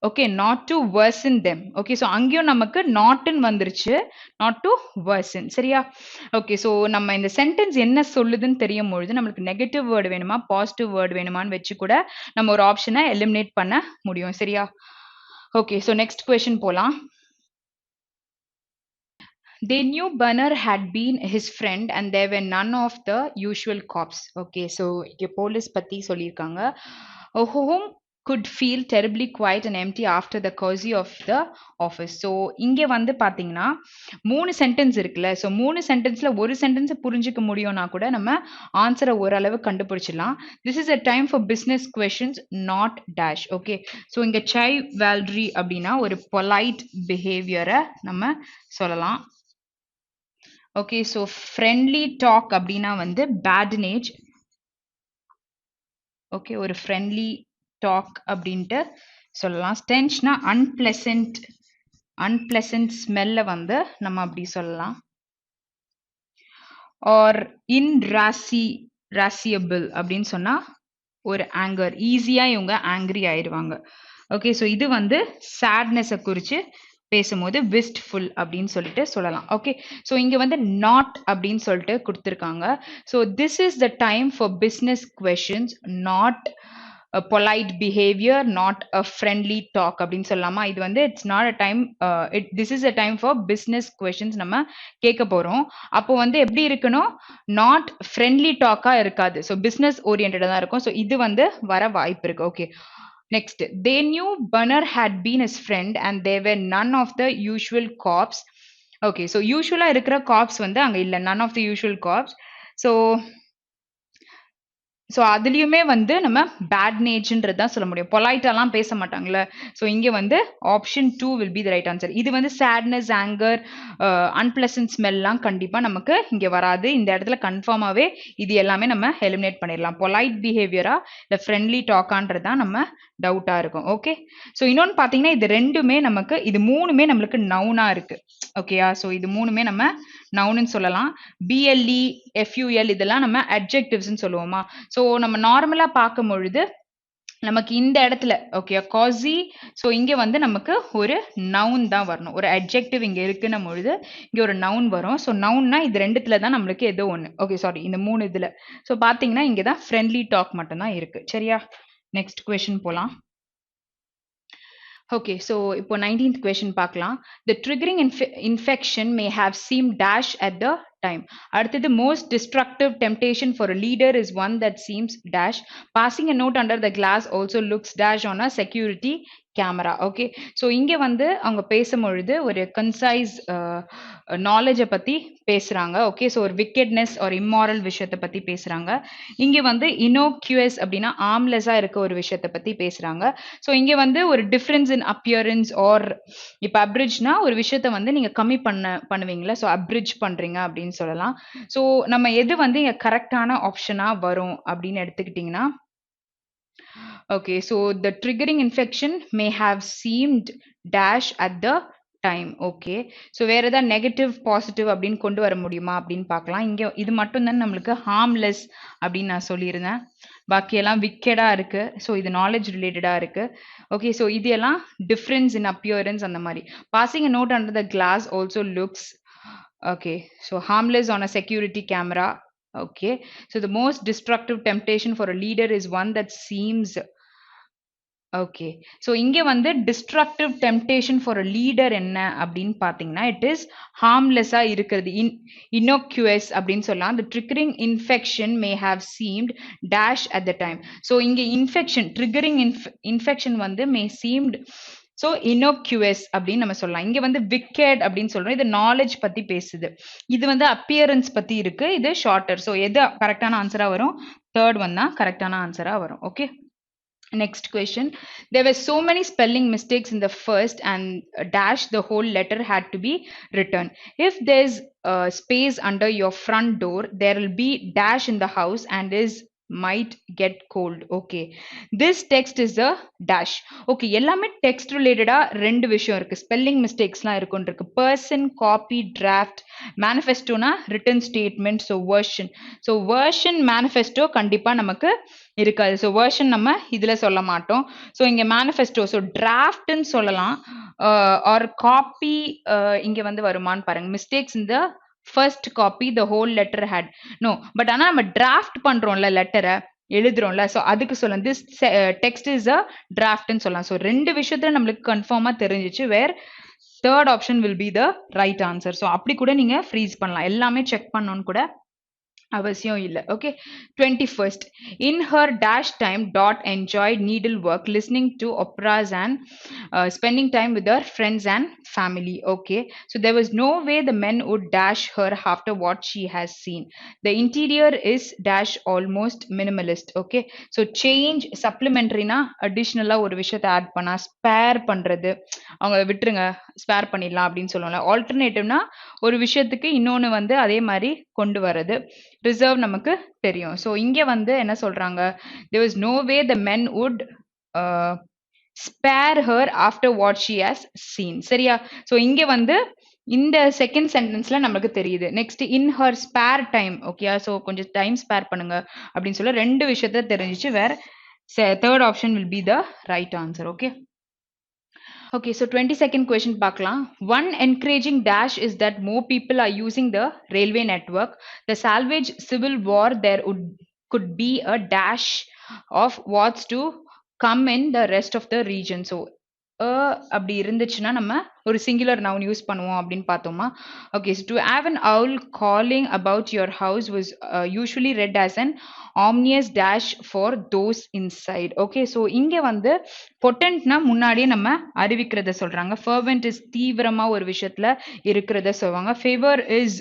okay, not to worsen them. okay, so அங்கேயும் நமக்கு நாட்னு வந்துருச்சு, not to worsen. சரியா? ஓகே, ஸோ நம்ம இந்த சென்டென்ஸ் என்ன சொல்லுதுன்னு தெரியும் பொழுது நம்மளுக்கு நெகட்டிவ் வேர்டு வேணுமா பாசிட்டிவ் வேர்டு வேணுமான்னு வச்சு கூட நம்ம ஒரு ஆப்ஷனை எலிமினேட் பண்ண முடியும். சரியா? ஓகே, ஸோ நெக்ஸ்ட் கொஸ்டின் போலாம். They knew Bunner had been his friend and there were none of the usual cops. Okay, so இங்க போலீஸ் பத்தி சொல்லியிருக்காங்க. Whom could feel terribly quiet and empty after the cozy of the office. So இங்க வந்து பாத்தீங்கன்னா 3 சென்டென்ஸ் இருக்குல்ல, ஸோ 3 சென்டென்ஸ்ல ஒரு சென்டென்ஸ் புரிஞ்சுக்க முடியும்னா கூட நம்ம ஆன்சரை ஓரளவு கண்டுபிடிச்சிடலாம். This is a time for business questions not dash. Okay, so இங்க chivalry அப்படின்னா ஒரு பொலைட் பிஹேவியரை நம்ம சொல்லலாம். ஓகே, ஸோ ஃப்ரெண்ட்லி டாக் அப்படின்னா வந்து பேட்னேஜ். ஓகே, ஒரு ஃப்ரெண்ட்லி டாக் அப்படின்ட்டு சொல்லலாம். ஸ்டென்ச்னா அன்பிளசன்ட் ஸ்மெல்ல வந்து நம்ம அப்படி சொல்லலாம். ஆர் இன்ராசியபிள் அப்படின்னு சொன்னா ஒரு ஆங்கர், ஈஸியா இவங்க ஆங்கிரி ஆயிடுவாங்க. ஓகே, ஸோ இது வந்து சேட்னஸை குறித்து பேசும்போது விஸ்ட்ஃபுல் அப்படின்னு சொல்லிட்டு சொல்லலாம். ஓகே, ஸோ இங்க வந்து நாட் அப்படின்னு சொல்லிட்டு கொடுத்துருக்காங்க. So this is the time for business questions, not polite behaviour, not a friendly talk அப்படின்னு சொல்லலாமா? இது வந்து it's not a time, this is a time for business questions நம்ம கேட்க போறோம். அப்போ வந்து எப்படி இருக்கணும், நாட் ஃப்ரெண்ட்லி டாக்கா இருக்காது, ஸோ பிஸ்னஸ் ஓரியன்டா தான் இருக்கும். ஸோ இது வந்து வர வாய்ப்பு இருக்கு. Okay, next, they knew Bunner had been his friend and there were none of the usual cops. Okay, so usually இருக்கிற cops வந்து அங்க இல்ல, none of the usual cops. So அதுலேயுமே வந்து நம்ம பேட்னேஜ்ன்றது தான் சொல்ல முடியும், பொலைட்டாலாம் பேச மாட்டாங்கல்ல. ஸோ இங்கே வந்து option 2 will be the right answer. இது வந்து சேட்னஸ், ஆங்கர், அன்பிளசன்ட் ஸ்மெல்லாம் கண்டிப்பாக நமக்கு இங்கே வராது. இந்த இடத்துல கன்ஃபார்மாகவே இது எல்லாமே நம்ம எலிமினேட் பண்ணிடலாம். பொலைட் பிஹேவியரா இல்லை ஃப்ரெண்ட்லி டாக்கான்றது தான் நம்ம டவுட்டாக இருக்கும். ஓகே, ஸோ இன்னொன்று பார்த்தீங்கன்னா இது ரெண்டுமே நமக்கு, இது மூணுமே நம்மளுக்கு நவுனாக இருக்கு. ஓகேயா? ஸோ இது மூணுமே நம்ம நவுன்னு சொல்லலாம். பிஎல்இ, எஃப்யூஎல் இதெல்லாம் நம்ம அட்ஜெக்டிவ்ஸ்ன்னு சொல்லுவோமா? ஸோ நம்ம நார்மலா பார்க்கும் பொழுது நமக்கு இந்த இடத்துல ஓகே காசி, ஸோ இங்க வந்து நமக்கு ஒரு நவுன் தான் வரணும், ஒரு அட்ஜெக்டிவ் இங்க இருக்குன்னும் பொழுது இங்க ஒரு நவுன் வரும். ஸோ நவுன்னா இது ரெண்டுத்துல தான் நம்மளுக்கு ஏதோ ஒன்று. ஓகே, சாரி, இந்த 3 இதுல. ஸோ பாத்தீங்கன்னா இங்க தான் ஃப்ரெண்ட்லி டாக் மட்டும் தான் இருக்கு. சரியா? நெக்ஸ்ட் கொஸ்டின் போலாம். Okay, so இப்போ 19th question பார்க்கலாம். The triggering infection may have seemed dash at the time. அடுத்தது most destructive temptation for a leader is one that seems dash. Passing a note under the glass also looks dash on a security camera. Okay, so இங்க வந்து அவங்க பேசும்பொழுது ஒரு concise knowledge பத்தி பேசுறாங்க. Okay, so ஒரு wickedness or immoral விஷயத்தை பத்தி பேசுறாங்க. இங்க வந்து innocuous அப்படின்னா harmless-ஆ இருக்க ஒரு விஷயத்தை பத்தி பேசுறாங்க. ஸோ இங்க வந்து ஒரு டிஃபரன்ஸ் இன் அப்பியரன்ஸ் ஆர் இப்போ அப்ரிட்ஜ்னா ஒரு விஷயத்த வந்து நீங்க கம்மி பண்ணுவீங்களா, ஸோ அப்ரிட்ஜ் பண்றீங்க அப்படின்னு சொல்லலாம். ஸோ நம்ம எது வந்து இங்க கரெக்டான ஆப்ஷனா வரும் அப்படின்னு எடுத்துக்கிட்டிங்கன்னா, okay, so the triggering infection may have seemed dash at the time. Okay, so வேற ஏதாவது நெகட்டிவ் பாசிட்டிவ் அப்படின்னு கொண்டு வர முடியுமா அப்படின்னு பார்க்கலாம். இங்க இது மட்டும் தான் நம்மளுக்கு ஹார்ம்லெஸ் அப்படின்னு நான் சொல்லியிருந்தேன். பாக்கியெல்லாம் விக்கெடா இருக்கு. ஸோ இது நாலேஜ் ரிலேட்டடா இருக்கு. ஓகே, ஸோ இது எல்லாம் டிஃபரன்ஸ் இன் அப்பியரன்ஸ் அந்த மாதிரி. Passing a note under the class also looks okay, so harmless on a security camera. Okay, so the most destructive temptation for a leader is one that seems okay, so இங்க வந்து destructive temptation for a leader என்ன அப்படின்னு பார்த்தீங்கன்னா, it is harmless-ஆ இருக்கிறது, innocuous அப்படின்னு சொல்லலாம். The triggering infection may have seemed dash at the time. So இங்க infection, triggering infection வந்து may seemed so innocuous அப்படின்னு நம்ம சொல்லலாம். இங்க வந்து wicked அப்படின்னு சொல்றோம். இது knowledge பத்தி பேசுது. இது வந்து appearance பத்தி இருக்கு. இது shorter. So எது கரெக்டான ஆன்சரா வரும்? Third one தான் கரெக்டான ஆன்சரா வரும். Okay. Next question. There were so many spelling mistakes in the first and dash the whole letter had to be written. If there's a space under your front door, there will be dash in the house and is might get cold. Okay, this text is a dash. Okay, எல்லாமே text related-ஆ ரெண்டு விஷயம் இருக்கு. spelling mistakes-லாம் இருக்குன்றிருக்கு. person, copy, draft, manifesto-னா written statement, so version. So version manifesto கண்டிப்பா நமக்கு இருக்காது. ஸோ வேர்ஷன் நம்ம இதில் சொல்ல மாட்டோம். ஸோ இங்கே மேனிஃபெஸ்டோ, ஸோ டிராஃப்ட்னு சொல்லலாம். ஆர் காப்பி இங்கே வந்து வருமானு பாருங்க. மிஸ்டேக்ஸ் இந்த first copy the whole letter had no, but ஆனால் நம்ம டிராஃப்ட் பண்ணுறோம்ல, லெட்டரை எழுதுறோம்ல, ஸோ அதுக்கு சொல்லலாம் திஸ் டெக்ஸ்ட் இஸ் அ டிராஃப்ட்னு சொல்லலாம். ஸோ ரெண்டு விஷயத்துல நம்மளுக்கு கன்ஃபார்மாக தெரிஞ்சிச்சு. Where third option will be the right answer. So அப்படி கூட நீங்கள் ஃப்ரீஸ் பண்ணலாம். எல்லாமே செக் பண்ணணும்னு கூட அவசியம் இல்லை. Okay, 21st. In her dash time dot enjoyed needlework, listening to operas and spending time with her friends and family. Okay, so there was no way the men would dash her after what she has seen. The interior is dash almost minimalist. Okay, so change supplementary na additional ஒரு விஷயத்தை ஆட் பண்ணா, ஸ்பேர் பண்றது, அவங்க விட்டுருங்க ஸ்பேர் பண்ணிடலாம் அப்படின்னு சொல்லுவாங்க. ஆல்டர்னேட்டிவ்னா ஒரு விஷயத்துக்கு இன்னொன்று வந்து அதே மாதிரி கொண்டு வர்றது. ரிசர்வ் நமக்கு தெரியும். ஸோ இங்கே வந்து என்ன சொல்றாங்க, there was no way the men would spare her after what she has seen. சரியா? ஸோ இங்கே வந்து இந்த செகண்ட் சென்டென்ஸ்ல நமக்கு தெரியுது. Next in her spare time. Okay, so கொஞ்சம் டைம் ஸ்பேர் பண்ணுங்க அப்படின்னு சொல்ல ரெண்டு விஷயத்த தெரிஞ்சிச்சு. வேற third option will be the right answer. Okay. Okay, so 22nd question பார்க்கலாம். One encouraging dash is that more people are using the railway network. The salvage civil war there could be a dash of what's to come in the rest of the region. So அப்படி இருந்துச்சுன்னா நம்ம ஒரு சிங்குலர் நவுன் யூஸ் பண்ணுவோம் அப்படின்னு பார்த்தோமா. Okay, to have an owl calling about your house was usually read as an ominous dash for those inside. Okay, so இங்கே வந்து பொட்டன்ட்னா முன்னாடியே நம்ம அறிவிக்கிறத சொல்றாங்க. ஃபர்வென்ட் இஸ் தீவிரமா ஒரு விஷயத்துல இருக்கிறத சொல்லுவாங்க. ஃபேவர் இஸ்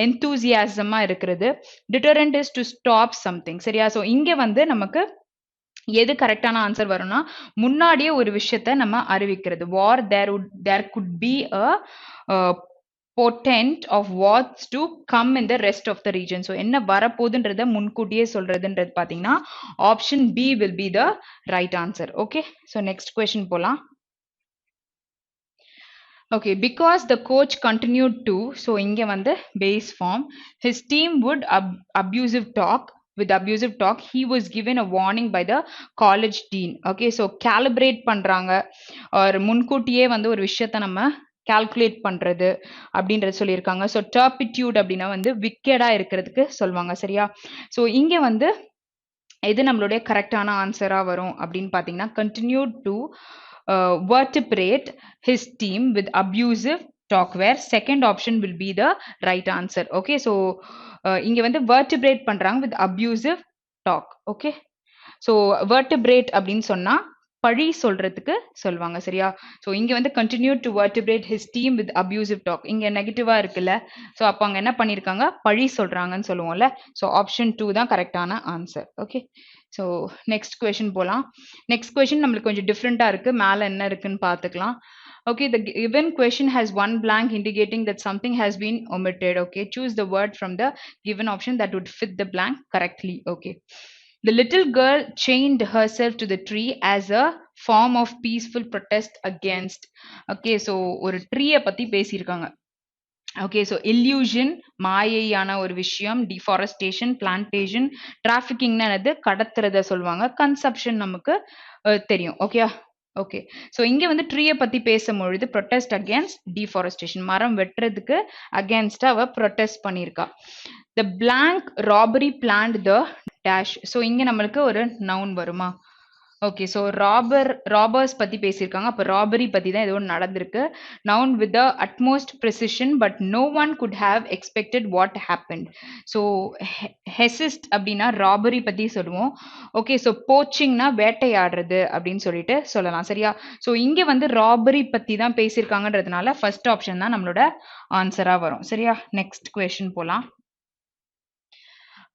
என்தூசியாசமா இருக்கிறது. Deterrent is to stop something. சரியா? ஸோ இங்கே வந்து நமக்கு எது கரெக்டான ஆன்சர் வரும்னா முன்னாடியே ஒரு விஷயத்த நம்ம அறிவிக்கிறது. War there could be a portent of what's to come in the rest of the region. So என்ன வரப்போகுதுன்றத முன்கூட்டியே சொல்றதுன்றது பாத்தீங்கன்னா option B will be the right answer. Okay, so next question போலாம். Okay, because the coach continued to, so இங்க வந்து base form, his team would abusive talk. With abusive talk, he was given a warning by the college dean. Okay, so calibrate பண்றாங்க, or முன்கூட்டியே வந்து ஒரு விஷயத்த நம்ம கால்குலேட் பண்றது அப்படின்றது சொல்லியிருக்காங்க. ஸோ டர்பிட்யூட் அப்படின்னா வந்து விக்கெடா இருக்கிறதுக்கு சொல்லுவாங்க. சரியா? ஸோ இங்க வந்து எது நம்மளுடைய கரெக்டான ஆன்சரா வரும் அப்படின்னு பார்த்தீங்கன்னா continue to vertebrate his team with abusive talk, where second option will be the right answer. Okay, so இங்க வந்து vertebrate பண்றாங்க with abusive talk. Okay, so vertebrate அப்படின்னு சொன்னா பழி சொல்றதுக்கு சொல்லுவாங்க, சரியா? ஸோ இங்க வந்து continue to vertebrate his team with abusive talk. இங்க நெகட்டிவா இருக்குல்ல, ஸோ அப்போ அங்க என்ன பண்ணிருக்காங்க, பழி சொல்றாங்கன்னு சொல்லுவோம்ல. ஸோ ஆப்ஷன் 2 தான் கரெக்டான answer. Okay, so next question போலாம். நெக்ஸ்ட் கொஸ்டின் நம்மளுக்கு கொஞ்சம் டிஃப்ரெண்டா இருக்கு, மேல என்ன இருக்குன்னு பார்த்துக்கலாம். Okay, the given question has one blank indicating that something has been omitted. Okay, choose the word from the given option that would fit the blank correctly. Okay, the little girl chained herself to the tree as a form of peaceful protest against. Okay, so ஒரு ட்ரீயை பத்தி பேசியிருக்காங்க. ஓகே, ஸோ இல்யூஷன் மாயையான ஒரு விஷயம், டிஃபாரஸ்டேஷன், பிளான்டேஷன், டிராஃபிக்கிங்னா என்னது, கடத்துறத சொல்லுவாங்க, கன்சப்ஷன் நமக்கு தெரியும். ஓகே, ஓகே, ஸோ இங்க வந்து ட்ரீயை பத்தி பேசும்பொழுது ப்ரொட்டஸ்ட் அகேன்ஸ்ட் டிஃபாரஸ்டேஷன், மரம் வெட்டுறதுக்கு அகேன்ஸ்டா அவ ப்ரொட்டஸ்ட் பண்ணியிருக்கா. The blank robbery planned the dash. So இங்க நம்மளுக்கு ஒரு நவுன் வருமா? ஓகே, ஸோ ராபர்ஸ் பத்தி பேசியிருக்காங்க, அப்போ ராபரி பத்தி தான் ஏதோ நடந்திருக்கு. Noun with the utmost precision but no one could have expected what happened. So heist அப்படின்னா ராபரி பத்தி சொல்லுவோம். ஓகே, ஸோ போச்சிங்னா வேட்டையாடுறது அப்படின்னு சொல்லிட்டு சொல்லலாம், சரியா? ஸோ இங்க வந்து ராபரி பத்தி தான் பேசியிருக்காங்கன்றதுனால ஃபர்ஸ்ட் ஆப்ஷன் தான் நம்மளோட ஆன்சரா வரும், சரியா? நெக்ஸ்ட் கொஸ்டின் போலாம்.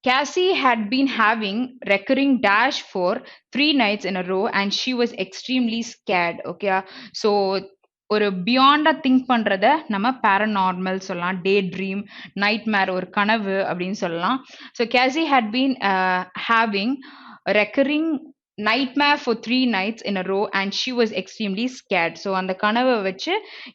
Cassie had been having recurring dash for 3 nights in a row and she was extremely scared. Okay, so ஒரு பியாண்டா திங்க் பண்றத நம்ம பேரநார்மல் சொல்லலாம், டே ட்ரீம், நைட்மேர், ஒரு கனவு அப்படின்னு சொல்லலாம். So Casey had been having recurring nightmare for 3 nights in a row and she was extremely scared. So அந்த கனவை வச்சு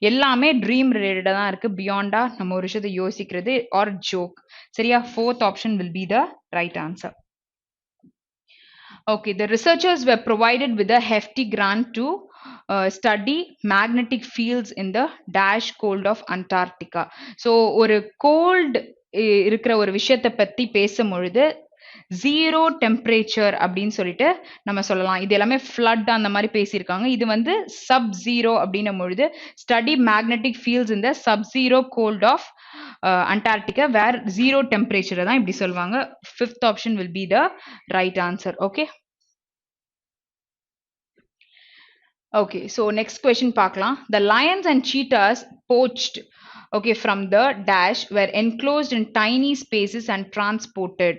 எல்லாமே ட்ரீம் ரிலேட்டடாக தான் இருக்கு, பியாண்டா நம்ம ஒரு விஷயத்தை யோசிக்கிறது ஆர் ஜோக், சரியா? Fourth option will be the right answer. Okay, the researchers were provided with a hefty grant to study magnetic fields in the dash cold of Antarctica. So ஒரு கோல்டு இருக்கிற ஒரு விஷயத்தை பத்தி பேசும்பொழுது ஜீரோ டெம்பரேச்சர் அப்படின்னு சொல்லிட்டு நம்ம சொல்லலாம். இது எல்லாமே ஃப்ளட் அந்த மாதிரி பேசியிருக்காங்க. இது வந்து சப் ஜீரோ அப்படின்னும் பொழுது ஸ்டடி மேக்னெட்டிக் ஃபீல்ட்ஸ் இந்த sub zero cold of Antarctica where zero temperature தான் இப்படி சொல்லுவாங்க. Fifth option will be the right answer. Okay, okay, so next question பார்க்கலாம். The lions and cheetahs poached, okay, from the dash were enclosed in tiny spaces and transported.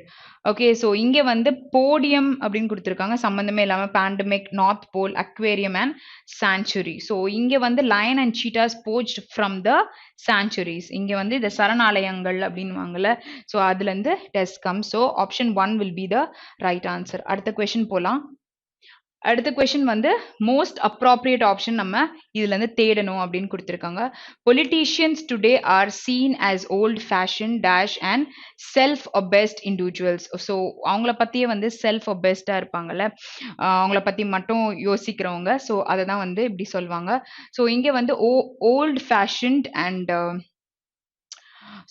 Okay, so இங்க வந்து போடியம் அப்படின்னு கொடுத்திருக்காங்க, சம்பந்தமே இல்லாம pandemic, north pole, aquarium and sanctuary. So இங்க வந்து lion and cheetahs poached from the sanctuaries. இங்க வந்து இந்த சரணாலயங்கள் அப்படின்னு வாங்கல, ஸோ அதுல இருந்து test come. So option 1 will be the right answer. அடுத்த கொஸ்டின் போலாம். அடுத்த கொஸ்டின் வந்து மோஸ்ட் அப்ராப்ரியேட் ஆப்ஷன் நம்ம இதுல இருந்து தேடணும் அப்படின்னு கொடுத்திருக்காங்க. Politicians today are seen as old fashion dash and self obsessed individuals. So அவங்கள பத்தியே வந்து செல்ஃப் ஒபெஸ்டா இருப்பாங்கல்ல, அவங்கள பத்தி மட்டும் யோசிக்கிறவங்க, ஸோ அதை தான் வந்து இப்படி சொல்லுவாங்க. ஸோ இங்க வந்து old fashioned and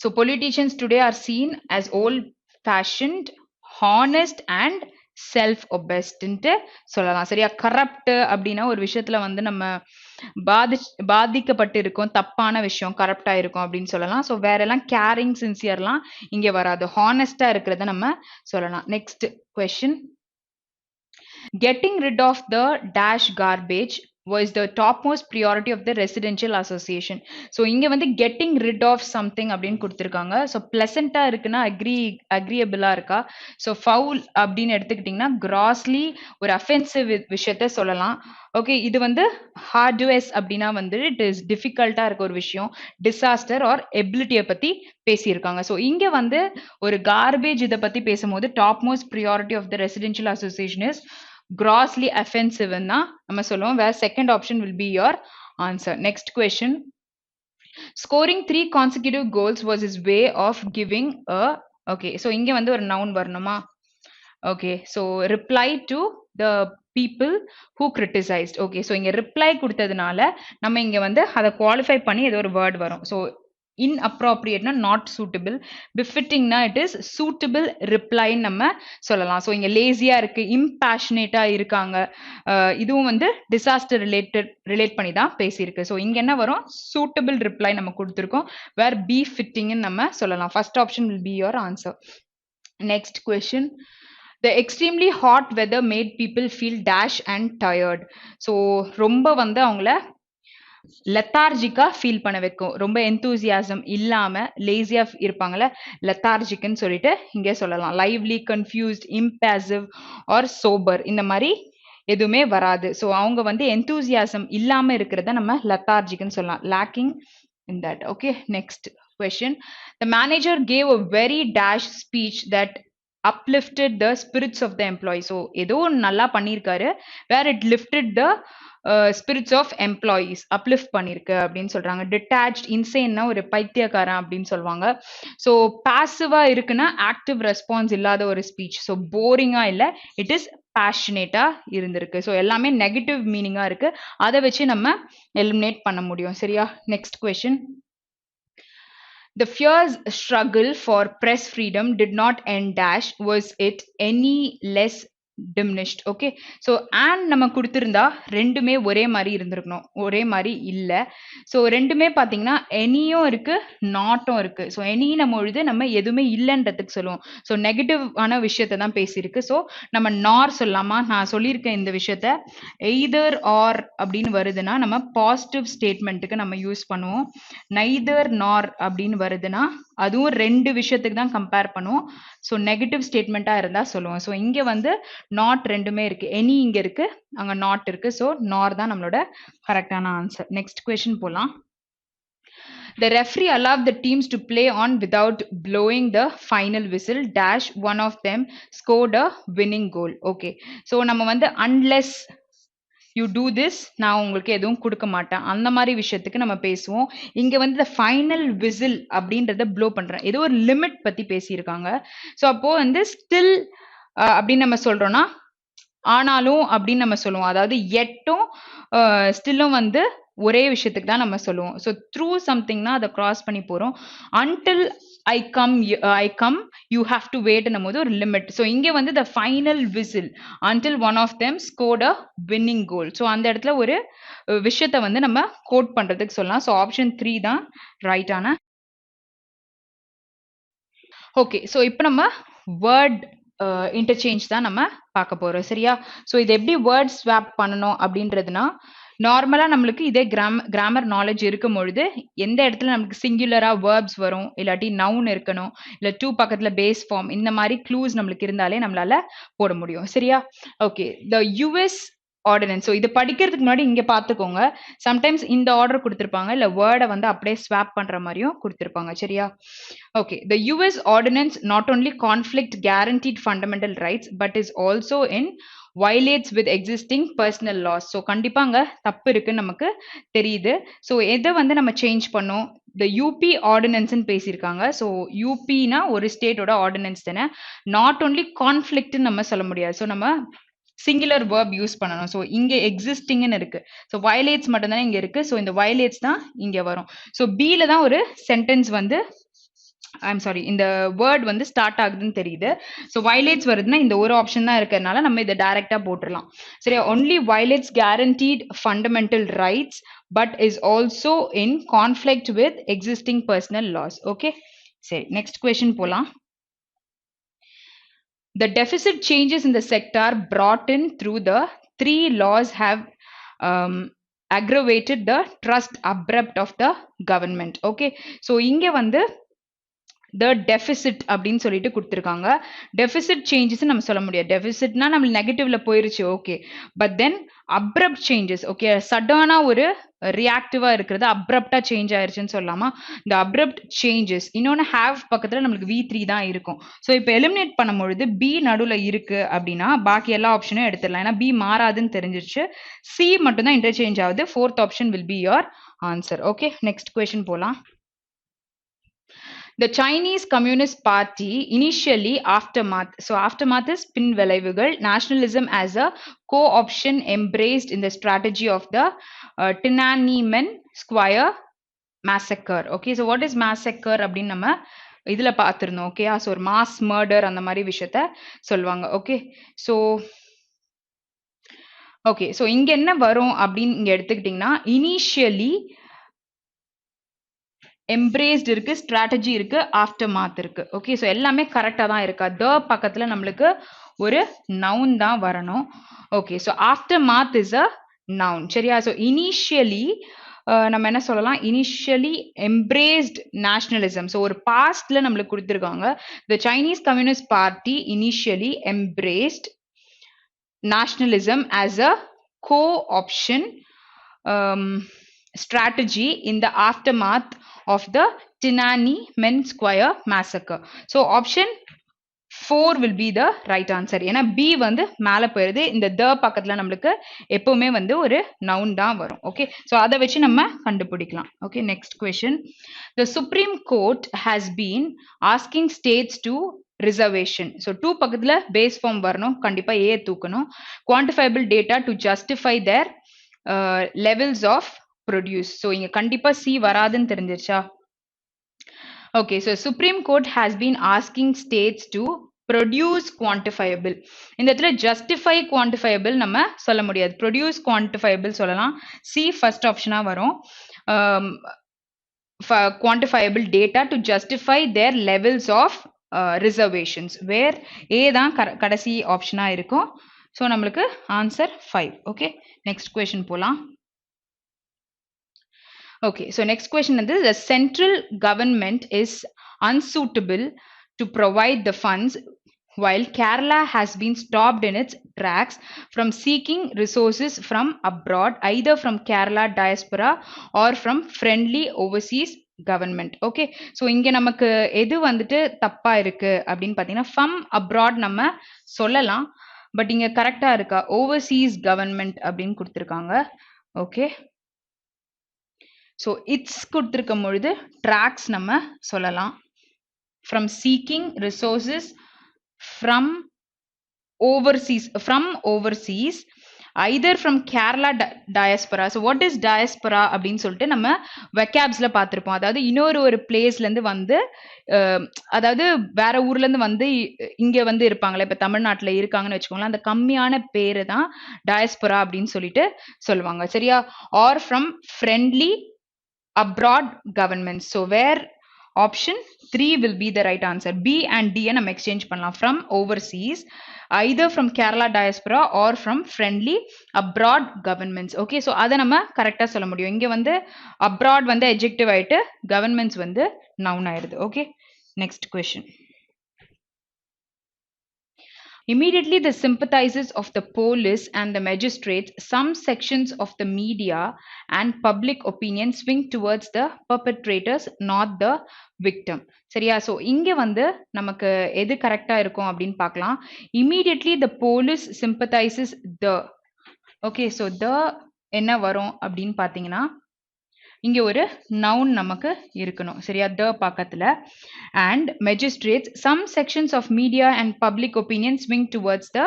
so politicians today are seen as old fashioned, honest and self ஒபெஸ்ட்ன்ட்டு சொல்லலாம், சரியா? கரப்ட் அப்படின்னா ஒரு விஷயத்துல வந்து நம்ம பாதிக்கப்பட்டு இருக்கோம், தப்பான விஷயம், கரப்டா இருக்கும் அப்படின்னு சொல்லலாம். ஸோ வேற எல்லாம் கேரிங், சின்சியர்லாம் இங்க வராது, ஹானஸ்டா இருக்கிறத நம்ம சொல்லலாம். Next question. Getting rid of the dash garbage was the topmost priority of the residential association. So இங்க வந்து getting rid of something அப்படின்னு கொடுத்துருக்காங்க. ஸோ பிளசண்டா இருக்குன்னா அக்ரியபிளா இருக்கா? ஸோ ஃபவுல் அப்படின்னு எடுத்துக்கிட்டிங்கன்னா கிராஸ்லி ஒரு அஃபென்சிவ் விஷயத்த சொல்லலாம். ஓகே, இது வந்து ஹார்டுவெஸ் அப்படின்னா வந்து இட் இஸ் டிஃபிகல்ட்டா இருக்க ஒரு விஷயம், டிசாஸ்டர் ஆர் எபிலிட்டியை பத்தி பேசியிருக்காங்க. ஸோ இங்க வந்து ஒரு கார்பேஜ் இதை பத்தி பேசும்போது top most priority of the residential association is grossly offensive ன்னா நம்ம சொல்லுவோம், where second option will be your answer. Next question. Scoring 3 consecutive goals was his way of giving a, okay, so இங்க வந்து ஒரு noun வரணுமா? Okay, so reply to the people who criticized. Okay, so இங்க reply கொடுத்ததுனால நம்ம இங்க வந்து அதை குவாலிஃபை பண்ணி ஏதோ ஒரு வேர்ட் வரும். So inappropriate na not suitable, befitting na it is suitable reply நம்ம சொல்லலாம். ஸோ இங்க லேசியா இருக்கு, impassionate இருக்காங்க, இதுவும் வந்து disaster ரிலேட் பண்ணி தான் பேசியிருக்கு. ஸோ இங்க என்ன வரும், suitable reply நம்ம கொடுத்திருக்கோம், where befitting நம்ம சொல்லலாம். First option will be your answer. Next question. The extremely hot weather made people feel dash and tired. So ரொம்ப வந்து அவங்கள லெத்தார்ஜிக்கா ஃபீல் பண்ண வைக்கும், ரொம்ப எந்தூசியாசம் இல்லாம லேசியா இருப்பாங்கல்ல, லெத்தார்ஜிக்னு சொல்லிட்டு இங்கே சொல்லலாம். லைவ்லி, கன்ஃபியூஸ்ட், இம்பேசிவ் ஆர் சோபர் இந்த மாதிரி எதுவுமே வராது. ஸோ அவங்க வந்து எந்தூசியாசம் இல்லாம இருக்கிறத நம்ம லெத்தார்ஜிக்னு சொல்லலாம். Lacking in that. Okay, next question. The manager gave a very dash speech that uplifted the spirits of the employee. So ஏதோ நல்லா பண்ணியிருக்காரு, where it lifted the spirits of employees, uplift பண்ணிருக்கு அப்படின்னு சொல்றாங்க. Detached, insane ஒரு பைத்தியக்காரன் அப்படின்னு சொல்லுவாங்க. ஸோ பாசிவா இருக்குன்னா ஆக்டிவ் ரெஸ்பான்ஸ் இல்லாத ஒரு ஸ்பீச். ஸோ போரிங்கா இல்லை, இட் இஸ் பேஷனேட்டா இருந்திருக்கு. ஸோ எல்லாமே நெகட்டிவ் மீனிங்கா இருக்கு, அதை வச்சு நம்ம எலிமினேட் பண்ண முடியும். சரியா? Next question. The fierce struggle for press freedom did not end dash, was it any less diminished? Okay, so and நம்ம கொடுத்திருந்தா ரெண்டுமே ஒரே மாதிரி இருந்திருக்கணும், ஒரே மாதிரி இல்லை. ஸோ ரெண்டுமே பார்த்தீங்கன்னா எனியும் இருக்கு, நாட்டும் இருக்கு. ஸோ எனின பொழுது நம்ம எதுவுமே இல்லைன்றதுக்கு சொல்லுவோம். ஸோ நெகட்டிவான விஷயத்தை தான் பேசியிருக்கு. ஸோ நம்ம நார் சொல்லாமா, நான் சொல்லியிருக்கேன் இந்த விஷயத்த, எய்தர் ஆர் அப்படின்னு வருதுன்னா நம்ம பாசிட்டிவ் ஸ்டேட்மெண்ட்டுக்கு நம்ம யூஸ் பண்ணுவோம். நைதர் நார் அப்படின்னு வருதுன்னா அதுவும் ரெண்டு விஷயத்துக்கு தான் கம்பேர் பண்ணுவோம். ஸோ நெகட்டிவ் ஸ்டேட்மெண்ட்டாக இருந்தால் சொல்லுவோம். ஸோ இங்கே வந்து நாட் ரெண்டுமே இருக்கு, எனி இங்கே இருக்கு, அங்கே நாட் இருக்கு. ஸோ நார் தான் நம்மளோட கரெக்டான ஆன்சர். நெக்ஸ்ட் கொஸ்டின் போகலாம். The referee allowed the teams to play on without blowing the final whistle dash, one of them scored a winning goal. Okay, so நம்ம வந்து unless யூ டூ திஸ், நான் உங்களுக்கு எதுவும் கொடுக்க மாட்டேன், அந்த மாதிரி விஷயத்துக்கு நம்ம பேசுவோம். இங்க வந்து இந்த ஃபைனல் விசில் அப்படின்றத ப்ளோ பண்றேன், ஏதோ ஒரு லிமிட் பத்தி பேசியிருக்காங்க. ஸோ அப்போ வந்து ஸ்டில் அப்படின்னு நம்ம சொல்றோம்னா ஆனாலும் அப்படின்னு நம்ம சொல்லுவோம். அதாவது எட்டும் ஸ்டில்லும் வந்து ஒரே விஷயத்துக்கு தான் நம்ம சொல்லுவோம். ஸோ த்ரூ சம்திங்னா அதை கிராஸ் பண்ணி போறோம். Until I come you have to வெயிட்னும் போது ஒரு லிமிட். ஸோ இங்கே வந்து the final whistle until one of them scored a winning goal. So அந்த இடத்துல ஒரு விஷயத்தை வந்து நம்ம கோட் பண்றதுக்கு சொல்லலாம். ஸோ ஆப்ஷன் 3 தான் ரைட்டான. ஓகே, ஸோ இப்போ நம்ம வேர்ட் இன்டர்சேஞ்ச் தான் நம்ம பார்க்க போறோம். சரியா? ஸோ இது எப்படி வேர்ட் ஸ்வாப் பண்ணணும் அப்படின்றதுனா, நார்மலாக நம்மளுக்கு இதே கிராமர் நாலேஜ் இருக்கும் பொழுது எந்த இடத்துல நமக்கு சிங்குலரா வேர்ப்ஸ் வரும், இல்லாட்டி நவுன் இருக்கணும், இல்லை டூ பக்கத்தில் பேஸ் ஃபார்ம், இந்த மாதிரி க்ளூஸ் நம்மளுக்கு இருந்தாலே நம்மளால போட முடியும். சரியா? Okay, the US ordinance. So இது படிக்கிறதுக்கு முன்னாடி இங்கே பார்த்துக்கோங்க, சம்டைம்ஸ் இந்த ஆர்டர் கொடுத்துருப்பாங்க, இல்லை வேர்டை வந்து அப்படியே ஸ்வாப் பண்ணுற மாதிரியும் கொடுத்துருப்பாங்க. சரியா? Okay, the US ordinance not only conflict guaranteed fundamental rights but is also in violates with existing personal laws. So கண்டிப்பாங்க தப்பு இருக்குன்னு நமக்கு தெரியுது. ஸோ எதை வந்து நம்ம சேஞ்ச் பண்ணோம், த யூபி ஆர்டினன்ஸ்ன்னு பேசியிருக்காங்க. ஸோ யூபினா ஒரு ஸ்டேட்டோட ஆர்டினன்ஸ் தானே, நாட் ஓன்லி கான்ஃப்ளிக்ட்னு நம்ம சொல்ல முடியாது. ஸோ நம்ம சிங்குலர் வேர்ப் யூஸ் பண்ணணும். ஸோ இங்கே எக்ஸிஸ்டிங்னு இருக்கு, ஸோ வயலேட்ஸ் மட்டும் தானே இங்கே இருக்கு. ஸோ இந்த வயலேட்ஸ் தான் இங்கே வரும். ஸோ பியில் தான் ஒரு சென்டென்ஸ் வந்து ஐம் சாரி இந்த வேர்ட் வந்து ஸ்டார்ட் ஆகுதுன்னு தெரியுது. ஸோ வயலேட்ஸ் வருதுன்னா இந்த ஒரு ஆப்ஷன் தான் இருக்கிறதுனால நம்ம இதை டைரக்டா போட்டுடலாம். சரியா? Only violates guaranteed fundamental rights but is also in conflict with existing personal laws. Okay, சரி, நெக்ஸ்ட் கொஸ்டின் போலாம். The deficit changes in the sector brought in through the 3 laws have aggravated the trust abrupt of the government. Okay, so இங்க வந்து the deficit அப்படின்னு சொல்லிட்டு கொடுத்துருக்காங்க. deficit changes நம்ம சொல்ல முடியாது. deficitனா நம்ம நெகட்டிவ்ல போயிருச்சு. Okay, but then abrupt changes, okay, சடனா ஒரு ரியாக்டிவா இருக்கிறது அப்ரப்டா சேஞ்ச் ஆயிருச்சுன்னு சொல்லலாமா? இந்த அப்ரப்ட் சேஞ்சஸ். இன்னொன்று ஹேவ் பக்கத்துல நம்மளுக்கு V3 தான் இருக்கும். ஸோ இப்போ எலிமினேட் பண்ணும் பொழுது பி நடுவில் இருக்கு அப்படின்னா பாக்கி எல்லா ஆப்ஷனும் எடுத்துடலாம், ஏன்னா பி மாறாதுன்னு தெரிஞ்சிருச்சு. சி மட்டும் தான் இன்டர்சேஞ்ச் ஆகுது. Fourth option will be your answer. Okay, next question போலாம். The Chinese Communist Party initially aftermath. So aftermath is பின் விளைவுகள். Nationalism as a co-option embraced in the strategy of the Tiananmen Square massacre. Okay, so what is massacre அப்படின்னு நம்ம இதுல பார்த்திருந்தோம். ஓகே, ஸோ ஒரு மாஸ் மர்டர் அந்த மாதிரி விஷயத்த சொல்லுவாங்க. ஓகே, ஸோ ஓகே, ஸோ இங்க என்ன வரும் அப்படின்னு இங்க எடுத்துக்கிட்டிங்கன்னா, இனிஷியலி எம்ப்ரேஸ்ட் இருக்கு, ஸ்ட்ராட்டஜி இருக்கு, ஆஃப்டர் மாத் இருக்கு. ஓகே, ஸோ எல்லாமே கரெக்டாக தான் இருக்கா. த பக்கத்தில் நம்மளுக்கு ஒரு நவுன் தான் வரணும். Okay, so after math is a noun. சரியா? ஸோ இனிஷியலி நம்ம என்ன சொல்லலாம், இனிஷியலி எம்ப்ரேஸ்ட் நேஷனலிசம். ஸோ ஒரு பாஸ்ட்ல நம்மளுக்கு கொடுத்துருக்காங்க, த Chinese communist party initially embraced nationalism as a co-option strategy in the aftermath of the Tiananmen Square massacre. So option 4 will be the right answer. ஏன்னா B வந்து மேலே போயிருது, இந்த த பக்கத்தில் நம்மளுக்கு எப்பவுமே வந்து ஒரு நவுன் தான் வரும். ஓகே, ஸோ அதை வச்சு நம்ம கண்டுபிடிக்கலாம். Okay, next question. The Supreme Court has been asking states to reservation. So 2 பக்கத்தில் பேஸ் ஃபார்ம் வரணும், கண்டிப்பாக ஏ தூக்கணும். Quantifiable data to justify their levels of produce. So இங்கே கண்டிப்பாக சி வராதுன்னு தெரிஞ்சிருச்சா? Okay, so Supreme Court has been asking states to produce quantifiable. இந்த இடத்துல justify quantifiable நம்ம சொல்ல முடியாது, produce quantifiable சொல்லலாம். C first option-ஆ வரும். Quantifiable data to justify their levels of reservations, where A தான் கடைசி ஆப்ஷனா இருக்கும். ஸோ நம்மளுக்கு ஆன்சர் 5. ஓகே, நெக்ஸ்ட் கொஸ்டின் போலாம். Okay, so next question is, the central government is unsuitable to provide the funds while Kerala has been stopped in its tracks from seeking resources from abroad, either from Kerala diaspora or from friendly overseas government. Okay, so இங்க நமக்கு எது வந்துட்டு தப்பா இருக்கு அப்படின்னு பார்த்தீங்கன்னா, from abroad நம்ம சொல்லலாம், பட் இங்க கரெக்டா இருக்கா, overseas government அப்படின்னு கொடுத்துருக்காங்க. ஓகே, ஸோ இட்ஸ் கொடுத்துருக்கும் பொழுது ட்ராக்ஸ் நம்ம சொல்லலாம். From seeking resources from overseas either from Kerala diaspora. So what is diaspora அப்படின்னு சொல்லிட்டு நம்ம வெக்காப்ஸில் பார்த்துருப்போம். அதாவது இன்னொரு ஒரு பிளேஸ்லேருந்து வந்து, அதாவது வேற ஊர்லேருந்து வந்து இங்கே வந்து இருப்பாங்களே, இப்போ தமிழ்நாட்டில் இருக்காங்கன்னு வச்சுக்கோங்களேன், அந்த கம்மியான பேரு தான் டயஸ்பரா அப்படின்னு சொல்லிட்டு சொல்லுவாங்க. சரியா? Or from friendly abroad governments. So where option 3 will be the right answer. B and D நம்ம exchange பண்ணலாம். From overseas, either from Kerala diaspora or from friendly abroad governments. Okay, so அதை நம்ம கரெக்டாக சொல்ல முடியும். இங்கே வந்து abroad வந்து adjective ஆயிட்டு governments வந்து noun ஆயிடுது. Okay, next question. Immediately the sympathizers of the police and the magistrates, some sections of the media and public opinion swing towards the perpetrators, not the victim. சரியா? ஸோ இங்கே வந்து நமக்கு எது கரெக்டாக இருக்கும் அப்படின்னு பார்க்கலாம். Immediately the police sympathizes the. Okay, so the என்ன வரும் அப்படின்னு பார்த்தீங்கன்னா, இங்கே ஒரு நவுன் நமக்கு இருக்கணும். சரியா? த பக்கத்தில். And magistrates, some sections of media and public opinion swing towards the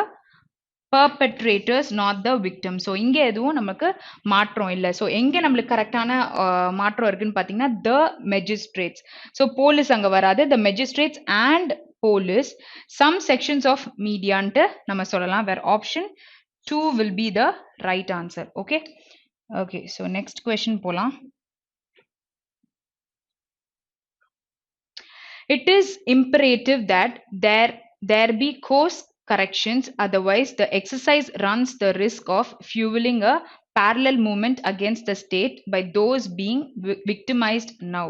perpetrators, not the victim. So இங்கே எதுவும் நமக்கு மாற்றம் இல்லை. ஸோ எங்கே நம்மளுக்கு கரெக்டான மாற்றம் இருக்குன்னு பார்த்தீங்கன்னா, த மெஜிஸ்ட்ரேட்ஸ். ஸோ போலீஸ் அங்கே வராது, the magistrates and police, some sections of மீடியான்ட்டு நம்ம சொல்லலாம். Where option 2 will be the right answer. Okay, okay, so next question போகலாம். It is imperative that there be course corrections, otherwise the exercise runs the risk of fueling a parallel movement against the state by those being victimized now.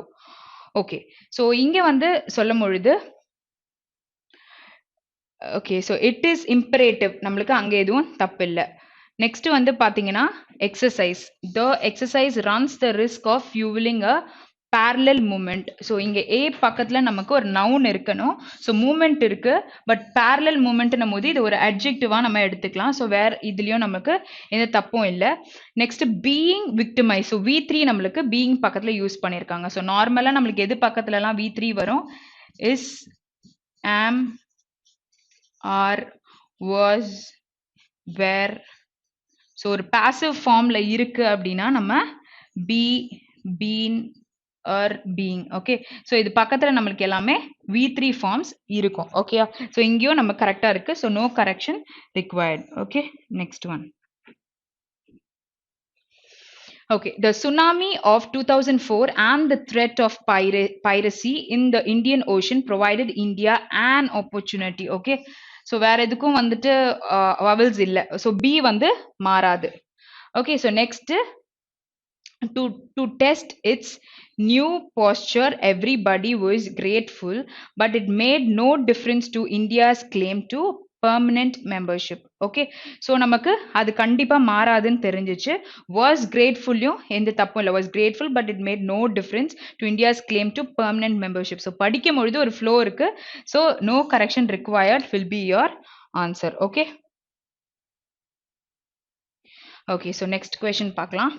Okay, so இங்க வந்து சொல்லும் பொழுது, okay, so it is imperative, நம்மளுக்கு அங்க எதுவும் தப்பு இல்லை. நெக்ஸ்ட் வந்து பாத்தீங்கன்னா exercise, the exercise runs the risk of fueling a parallel movement. So இங்கே ஏ பக்கத்தில் நமக்கு ஒரு நவுன் இருக்கணும். ஸோ மூமெண்ட் இருக்கு, பட் parallel மூமெண்ட்னும் போது இது ஒரு அட்ஜெக்டிவாக நம்ம எடுத்துக்கலாம். ஸோ வேற இதுலேயும் நமக்கு எந்த தப்பும் இல்லை. Next being victimise. So V3 நம்மளுக்கு பீயிங் பக்கத்தில் யூஸ் பண்ணியிருக்காங்க. ஸோ நார்மலாக நம்மளுக்கு எது பக்கத்துலலாம் V3 வரும்? Is, am, are, was, were. So ஒரு பாசிவ் ஃபார்மில் இருக்கு அப்படின்னா நம்ம be, been, or being. Okay, so இது பக்கத்துல நம்மளுக்கு எல்லாமே V3 forms இருக்கும். Okay, so இங்கேயும் நம்ம கரெக்டா இருக்கு. So no correction required. Okay, next one. Okay, the tsunami of 2004 and the threat of piracy in the Indian Ocean provided India an opportunity. Okay, so வேற எதுக்கும் வந்துட்டு vowels இல்ல. So B வந்து மாறாது. Okay, so next to test its new posture, everybody was grateful, but it made no difference to India's claim to permanent membership. Okay, so நமக்கு அது கண்டிப்பா மாறாதுன்னு தெரிஞ்சிச்சு. Was grateful எந்த தப்பும் இல்லை. Was grateful but it made no difference to India's claim to permanent membership. So படிக்கும் பொழுது ஒரு flow இருக்கு. So no correction required will be your answer. Okay, okay, so next question பார்க்கலாம்.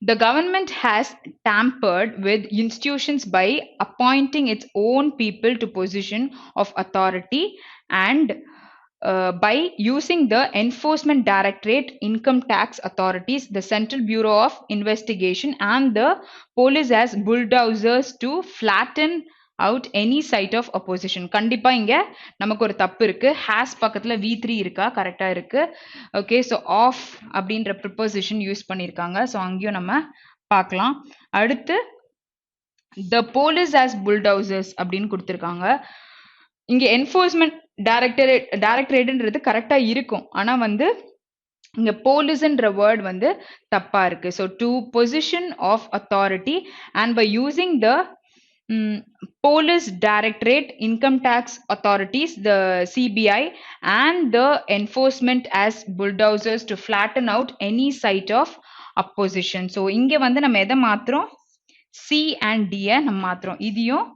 The government has tampered with institutions by appointing its own people to position of authority and by using the Enforcement Directorate, Income Tax authorities, the Central Bureau of Investigation and the police as bulldozers to flatten out any site of opposition. கண்டிப்பா இங்க நமக்கு ஒரு தப்பு இருக்கு. has பக்கத்துல V3 இருக்கா? கரெக்டா இருக்கு. Okay, so off அப்படின்ற preposition யூஸ் பண்ணிருக்காங்க. So அங்கேயும் நம்ம பார்க்கலாம். அடுத்து the police as bulldozers அப்படின்னு கொடுத்திருக்காங்க. இங்க enforcement டைரக்டரேட்ன்றது கரெக்டா இருக்கும். ஆனா வந்து இங்க போலீஸ்ன்ற வேர்ட் வந்து தப்பா இருக்கு. So to position of authority and by using the police directorate, income tax authorities, the CBI and the enforcement as bulldozers to flatten out any site of opposition. So இங்க வந்து நம்ம எதை மாத்துறோம்? C and D நம்ம மாத்துறோம். இதையும்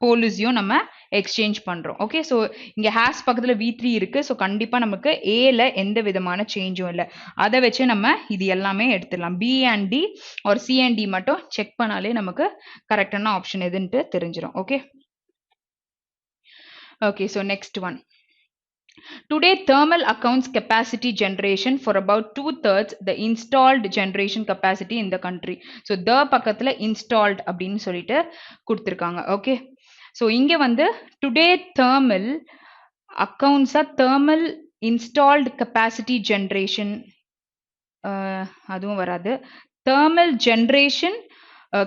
போலீஸையும் நம்ம எக்ஸ்சேஞ்ச் பண்றோம். ஓகே, ஸோ இங்க ஹேஸ் பக்கத்துல V3 இருக்கு. ஸோ கண்டிப்பா நமக்கு ஏல எந்த விதமான சேஞ்சும் இல்லை. அதை வச்சு நம்ம இது எல்லாமே எடுத்துடலாம். B and D ஒரு C and D மட்டும் செக் பண்ணாலே நமக்கு கரெக்டான ஆப்ஷன் எதுன்ட்டு தெரிஞ்சிடும். Okay, okay, so next one. Today, thermal accounts capacity generation for about 2/3 the installed generation capacity in the country. So, the பக்கத்துல installed அப்படின்னு சொல்லிட்டு கொடுத்திருக்காங்க. Okay, so இங்க வந்து today thermal accounts thermal installed capacity generation அதுவும் வராது. Thermal generation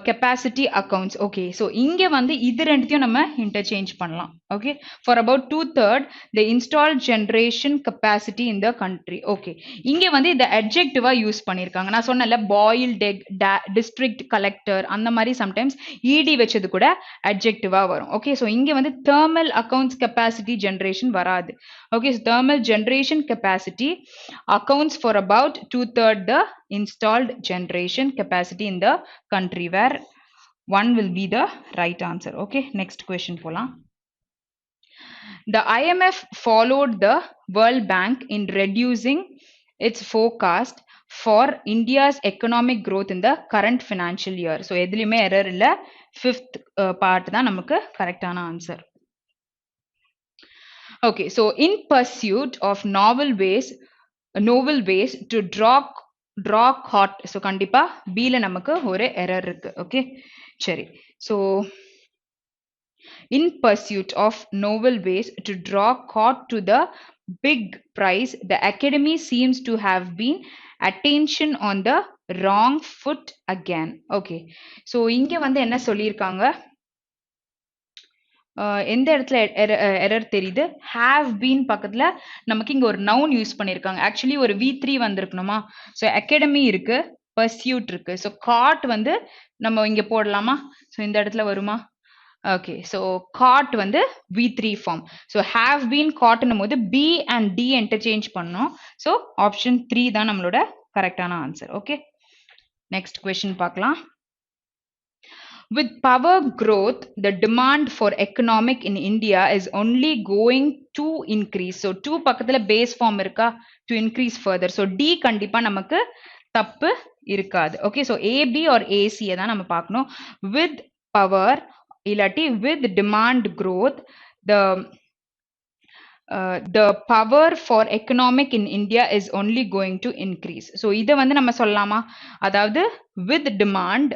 capacity accounts. Okay, so இங்க வந்து இது ரெண்டுத்தையும் நம்ம interchange பண்ணலாம். Okay, for about 2/3 the installed generation capacity in the country. Okay, இங்க வந்து இந்த adjective யூஸ் பண்ணிருக்காங்க. நான் சொன்னல boiled egg, district collector அந்த மாதிரி sometimes ed வச்சது கூட adjective வரும். Okay, so இங்க வந்து thermal accounts capacity generation வராது. Okay, so thermal generation capacity accounts for about 2/3 the installed generation capacity in the country, where 1 will be the right answer. Okay, next question போலாம். The IMF followed the World Bank in reducing its forecast for India's economic growth in the current financial year. So எதுலயுமே error இல்ல. Fifth part தான் நமக்கு கரெக்டான answer. Okay, so in pursuit of novel ways to draw caught. So கண்டிப்பா B ல நமக்கு ஒரு error இருக்கு. Okay, சரி. So in pursuit of novel ways to draw caught to the big prize, the academy seems to have been attention on the wrong foot again. Okay, so இங்க வந்து என்ன சொல்லியிருக்காங்க? எந்த இடத்துல எரர் தெரியுது? have been பக்கத்துல நமக்கு இங்க ஒரு noun யூஸ் பண்ணிருக்காங்க. ஆக்சுவலி ஒரு V3 வந்திருக்கணுமா? ஸோ அகாடமி இருக்கு, pursuit இருக்கு. ஸோ caught வந்து நம்ம இங்க போடலாமா? ஸோ இந்த இடத்துல வருமா? ஓகே, ஸோ caught வந்து V3 form. So have been caughtனும் போது B and D இன்டர்சேஞ்ச் பண்ணோம். ஸோ ஆப்ஷன் 3 தான் நம்மளோட கரெக்டான ஆன்சர். ஓகே, நெக்ஸ்ட் கொஸ்டின் பார்க்கலாம். With power growth, the demand for economic in India is only going to increase. So 2 பக்கத்துல base form இருக்கா? To increase further. So D கண்டிப்பா நமக்கு தப்பு இருக்காது. Okay, so AB or AC தான் நம்ம பார்க்கணும். With power இல்லாட்டி with demand growth, the the power for economic in India is only going to increase. So இதை வந்து நம்ம சொல்லலாமா? அதாவது with demand,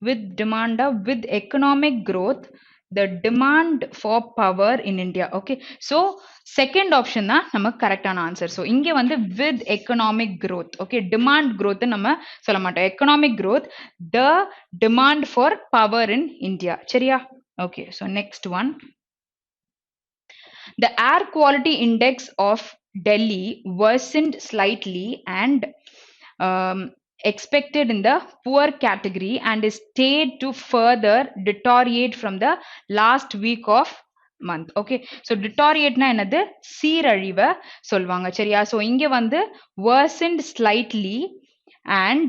with economic growth, the demand for power in India. Okay, so second option தான் நம்ம கரெக்டான ஆன்சர். ஸோ இங்கே வந்து with economic growth. Okay, demand growth நம்ம சொல்ல மாட்டோம். economic growth, the demand for power in India. சரியா? Okay, so next one. The air quality index of Delhi worsened slightly and expected in the poor category and is stayed to further deteriorate from the last week of month. Okay, so deteriorate na என்னது சீரழிவை சொல்வாங்க சரியா. so இங்க வந்து worsened slightly and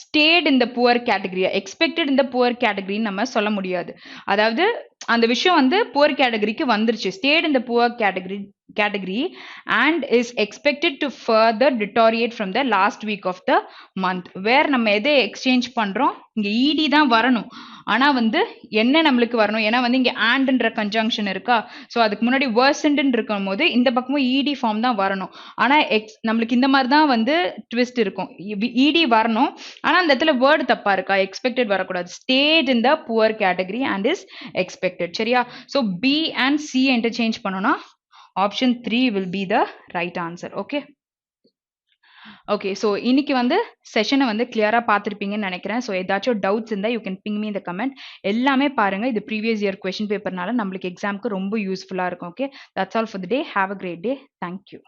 stayed in the poor category, expected in the poor category நம்ம சொல்ல முடியாது. அதாவது அந்த விஷயம் வந்து poor categoryக்கு வந்துருச்சு. stayed in the poor category and is expected to further deteriorate from the last week of the month. where நம்ம எதை எக்ஸ்சேஞ்ச் பண்றோம்? இங்க ed தான் வரணும். ஆனா வந்து என்ன நம்மளுக்கு வரணும்? ஏன்னா வந்து இங்க andன்ற கன்ஜங்ஷன் இருக்கா. ஸோ அதுக்கு முன்னாடி worsened இருக்கும் போது இந்த பக்கமும் ed ஃபார்ம் தான் வரணும். ஆனா நம்மளுக்கு இந்த மாதிரி தான் வந்து ட்விஸ்ட் இருக்கும். ed வரணும். ஆனா அந்த இடத்துல வேர்டு தப்பா இருக்கா? எக்ஸ்பெக்டட் வரக்கூடாது. stayed in the poor category and is expected. சரியா? so b and c interchange பண்ணோம்னா option 3 will be the right answer. okay, okay so இன்னைக்கு வந்து செஷனை வந்து கிளியராக பார்த்துருப்பீங்கன்னு நினைக்கிறேன். ஸோ ஏதாச்சும் டவுட்ஸ் இருந்தால் யூ கேன் பிங் மீ இந்த கமெண்ட். எல்லாமே பாருங்கள். இது ப்ரீவியஸ் இயர் கொஷின் பேப்பர்னால நம்மளுக்கு எக்ஸாமுக்கு ரொம்ப யூஸ்ஃபுல்லாக இருக்கும். Okay, that's all for the day. Have a great day. Thank you.